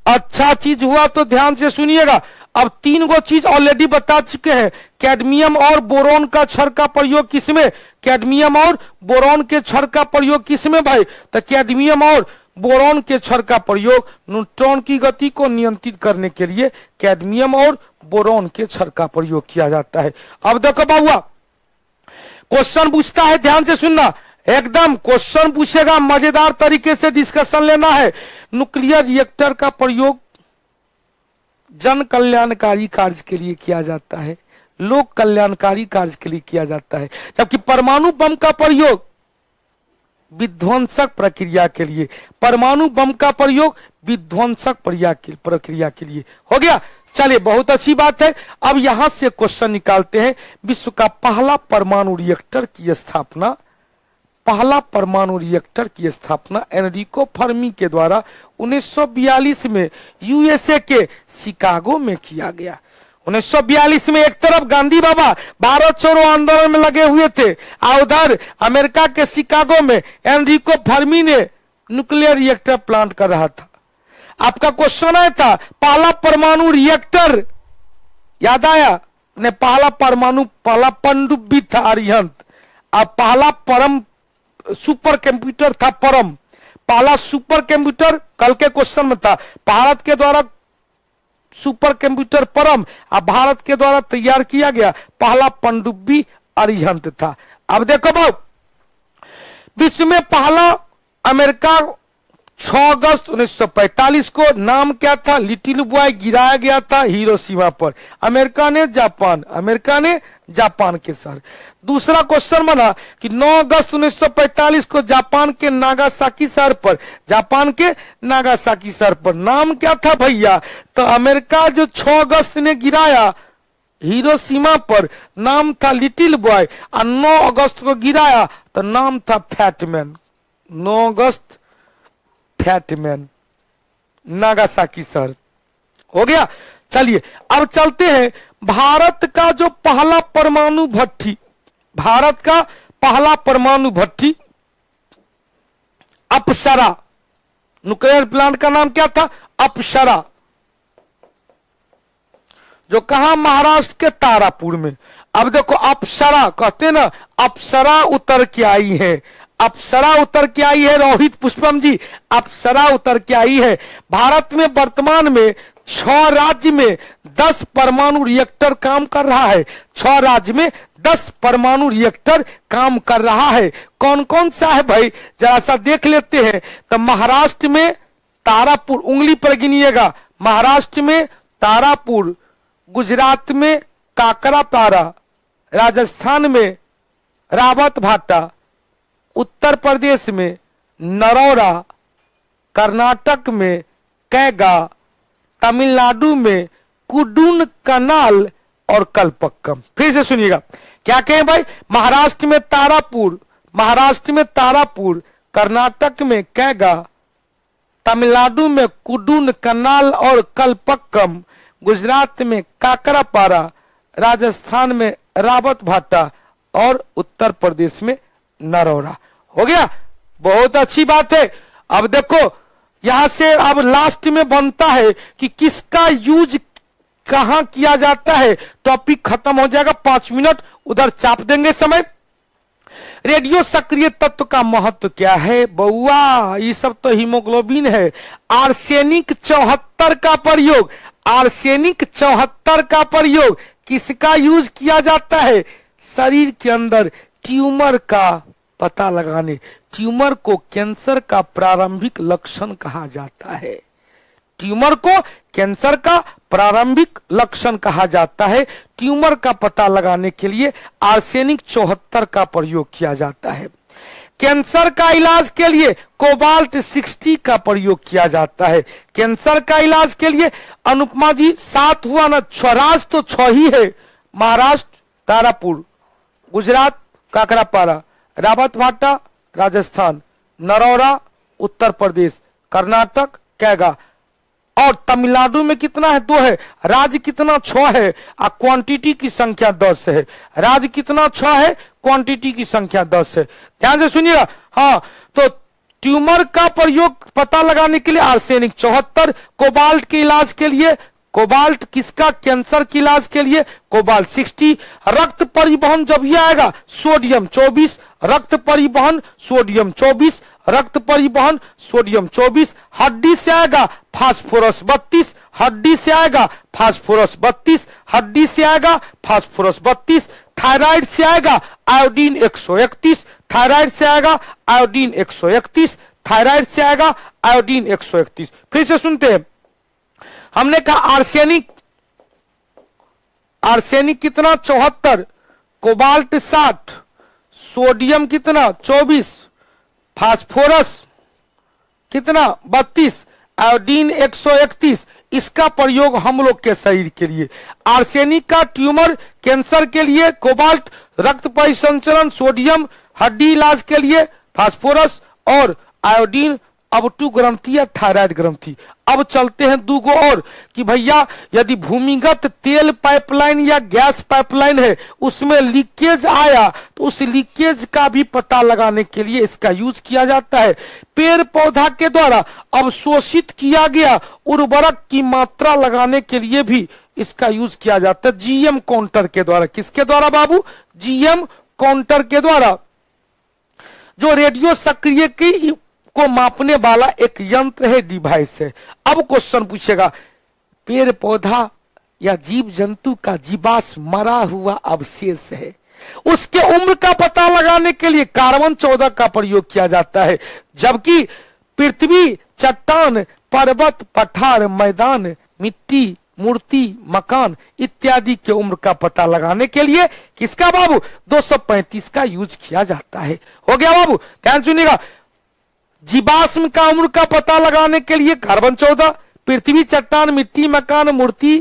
अच्छा चीज हुआ तो ध्यान से सुनिएगा। अब 3 गो चीज ऑलरेडी बता चुके हैं। कैडमियम और बोरोन का क्षण का प्रयोग किसमें, कैडमियम और बोरोन के क्षण का प्रयोग किसमें भाई, तो कैडमियम और बोरोन के क्षण का प्रयोग न्यूट्रॉन की गति को नियंत्रित करने के लिए कैडमियम और बोरोन के क्षण का प्रयोग किया जाता है। अब देखो बाबुआ, क्वेश्चन पूछता है, ध्यान से सुनना, एकदम क्वेश्चन पूछेगा, मजेदार तरीके से डिस्कशन लेना है। न्यूक्लियर रिएक्टर का प्रयोग जन कल्याणकारी कार्य के लिए किया जाता है, लोक कल्याणकारी कार्य के लिए किया जाता है, जबकि परमाणु बम का प्रयोग विध्वंसक प्रक्रिया के लिए, परमाणु बम का प्रयोग विध्वंसक प्रक्रिया के लिए। हो गया, चलिए बहुत अच्छी बात है। अब यहां से क्वेश्चन निकालते हैं। विश्व का पहला परमाणु रिएक्टर की स्थापना, पहला परमाणु रिएक्टर की स्थापना एनरिको फर्मी के द्वारा 1942 में यूएसए के शिकागो में किया गया। 1942 में एक तरफ गांधी बाबा भारत छोड़ो आंदोलन में लगे हुए थे, और उधर अमेरिका के शिकागो में एनरिको फर्मी ने न्यूक्लियर रिएक्टर प्लांट कर रहा था। आपका क्वेश्चन आया था पहला परमाणु रिएक्टर, याद आया ने, पहला परमाणु, पहला पनडुब्बी था अरिहंत, अब पहला परम सुपर कंप्यूटर था परम, पहला सुपर कंप्यूटर कल के क्वेश्चन में था, भारत के द्वारा सुपर कंप्यूटर परम, अब भारत के द्वारा तैयार किया गया पहला पनडुब्बी अरिहंत था। अब देखो भाई, विश्व में पहला अमेरिका 6 अगस्त 1945 को, नाम क्या था, लिटिल बॉय गिराया गया था हिरोशिमा पर, अमेरिका ने जापान के साथ। दूसरा क्वेश्चन बना कि 9 अगस्त 1945 को जापान के नागासाकी शहर पर, जापान के नागासाकी शहर पर नाम क्या था भैया, तो अमेरिका जो 6 अगस्त ने गिराया हिरोशिमा पर नाम था लिटिल बॉय, और 9 अगस्त को गिराया तो नाम था फैटमैन। 9 अगस्त फैटमैन, नागासाकी शहर। हो गया, चलिए अब चलते हैं। भारत का जो पहला परमाणु भट्टी, भारत का पहला परमाणु भट्टी अप्सरा, न्यूक्लियर प्लांट का नाम क्या था, अप्सरा, जो कहा महाराष्ट्र के तारापुर में। अब देखो अप्सरा कहते हैं ना, अप्सरा उतर के आई है, अप्सरा उतर के आई है, रोहित पुष्पम जी, अप्सरा उतर के आई है। भारत में वर्तमान में 6 राज्य में 10 परमाणु रिएक्टर काम कर रहा है, 6 राज्य में 10 परमाणु रिएक्टर काम कर रहा है। कौन कौन सा है भाई, जरा सा देख लेते हैं। तो महाराष्ट्र में तारापुर, उंगली पर गिनिएगा, महाराष्ट्र में तारापुर, गुजरात में काकरापारा, राजस्थान में रावत भाटा, उत्तर प्रदेश में नरौरा, कर्नाटक में कैगा, तमिलनाडु में कुडून कनाल और कलपक्कम। फिर से सुनिएगा, क्या कहें भाई, महाराष्ट्र में तारापुर, महाराष्ट्र में तारापुर, कर्नाटक में कैगा, तमिलनाडु में कुडून कनाल और कलपक्कम, गुजरात में काकरापारा, राजस्थान में रावत भाटा और उत्तर प्रदेश में नरौरा। हो गया, बहुत अच्छी बात है। अब देखो यहां से अब लास्ट में बनता है कि किसका यूज कहां किया जाता है। टॉपिक खत्म हो जाएगा, 5 मिनट उधर चाप देंगे समय। रेडियो सक्रिय तत्व का महत्व क्या है बउआ, ये सब तो हीमोग्लोबिन है। आर्सेनिक 74 का प्रयोग, आर्सेनिक 74 का प्रयोग किसका यूज किया जाता है, शरीर के अंदर ट्यूमर का पता लगाने, ट्यूमर को कैंसर का प्रारंभिक लक्षण कहा जाता है, ट्यूमर को कैंसर का प्रारंभिक लक्षण कहा जाता है। ट्यूमर का पता लगाने के लिए आर्सेनिक 74 का प्रयोग किया जाता है। कैंसर का इलाज के लिए कोबाल्ट 60 का प्रयोग किया जाता है। कैंसर का इलाज के लिए अनुपमा जी 7 हुआ ना, 6 राज्य तो 6 ही है। महाराष्ट्र तारापुर, गुजरात काकरापारा, रावतभाटा राजस्थान, नरौरा उत्तर प्रदेश, कर्नाटक कैगा, और तमिलनाडु में कितना है? 2 है। राज्य कितना? 6 है। क्वांटिटी की संख्या 10 है। राज्य कितना? 6 है, क्वांटिटी की संख्या 10 है। ध्यान से सुनिएगा। हाँ, तो ट्यूमर का प्रयोग पता लगाने के लिए आर्सेनिक 74, कोबाल्ट के इलाज के लिए कोबाल्ट किसका? कैंसर के इलाज के लिए कोबाल्ट 60, रक्त परिवहन जब ये आएगा सोडियम 24, रक्त परिवहन सोडियम 24, रक्त परिवहन सोडियम 24, हड्डी से आएगा फास्फोरस 32, हड्डी से आएगा फास्फोरस 32, हड्डी से आएगा फास्फोरस 32, थायराइड से आएगा आयोडीन 131, थायराइड से आएगा आयोडीन 131, थायराइड से आएगा आयोडीन 131। फिर से सुनते हैं। हमने कहा आर्सेनिक, आर्सेनिक कितना? 74, कोबाल्ट 60, सोडियम कितना? 24, फास्फोरस कितना? 32, आयोडीन 131। इसका प्रयोग हम लोग के शरीर के लिए, आर्सेनिक का ट्यूमर कैंसर के लिए, कोबाल्ट रक्त परिसंचरण, सोडियम हड्डी इलाज के लिए, फास्फोरस और आयोडीन अब 2 ग्रंथि या थायराइड ग्रंथि। अब चलते हैं 2 गो और कि भैया यदि भूमिगत तेल पाइपलाइन या गैस पाइपलाइन है उसमें लीकेज आया तो उस लीकेज का भी पता लगाने के लिए इसका यूज किया जाता है। पेड़ पौधा के द्वारा अवशोषित किया गया उर्वरक की मात्रा लगाने के लिए भी इसका यूज किया जाता है जीएम काउंटर के द्वारा। किसके द्वारा बाबू? जीएम काउंटर के द्वारा, जो रेडियो सक्रिय की को मापने वाला एक यंत्र है, डिवाइस है। अब क्वेश्चन पूछेगा, पेड़ पौधा या जीव जंतु का जीवाश्म मरा हुआ अवशेष है, उसके उम्र का पता लगाने के लिए कार्बन 14 का प्रयोग किया जाता है। जबकि पृथ्वी, चट्टान, पर्वत, पठार, मैदान, मिट्टी, मूर्ति, मकान इत्यादि के उम्र का पता लगाने के लिए किसका बाबू? 235 का यूज किया जाता है। हो गया बाबू? ध्यान सुनिएगा। जीवाश्म का उम्र का पता लगाने के लिए कार्बन 14, पृथ्वी, चट्टान, मिट्टी, मकान, मूर्ति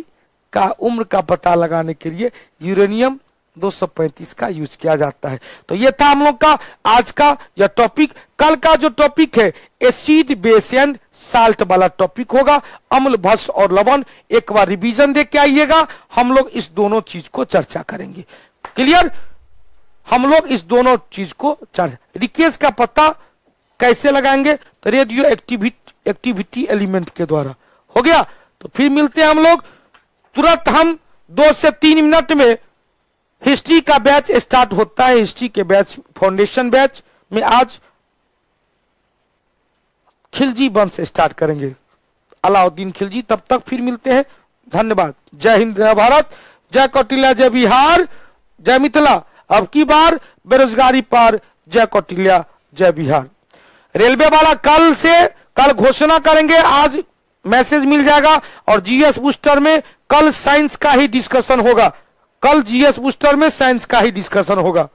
का उम्र का पता लगाने के लिए यूरेनियम 235 का यूज किया जाता है। तो ये था हम लोग का आज का यह टॉपिक। कल का जो टॉपिक है एसिड, बेस एंड साल्ट वाला टॉपिक होगा, अम्ल, भस्म और लवण। एक बार रिवीजन दे के आइएगा, हम लोग इस दोनों चीज को चर्चा करेंगे। क्लियर? हम लोग इस दोनों चीज को चर्चा। लीकेज का पता कैसे लगाएंगे? तो रेडियो एक्टिविटी एलिमेंट के द्वारा। हो गया? तो फिर मिलते हैं हम लोग तुरंत। हम 2 से 3 मिनट में हिस्ट्री का बैच स्टार्ट होता है। हिस्ट्री के बैच, फाउंडेशन बैच में आज खिलजी वंश स्टार्ट करेंगे, अलाउद्दीन खिलजी। तब तक फिर मिलते हैं। धन्यवाद। जय हिंद, जय भारत, जय कौटिल्य, जय बिहार, जय मिथिला। अब की बार बेरोजगारी पार, जय कौटिल्य, जय बिहार। रेलवे वाला कल घोषणा करेंगे, आज मैसेज मिल जाएगा। और जीएस बूस्टर में कल साइंस का ही डिस्कशन होगा, कल जीएस बूस्टर में साइंस का ही डिस्कशन होगा।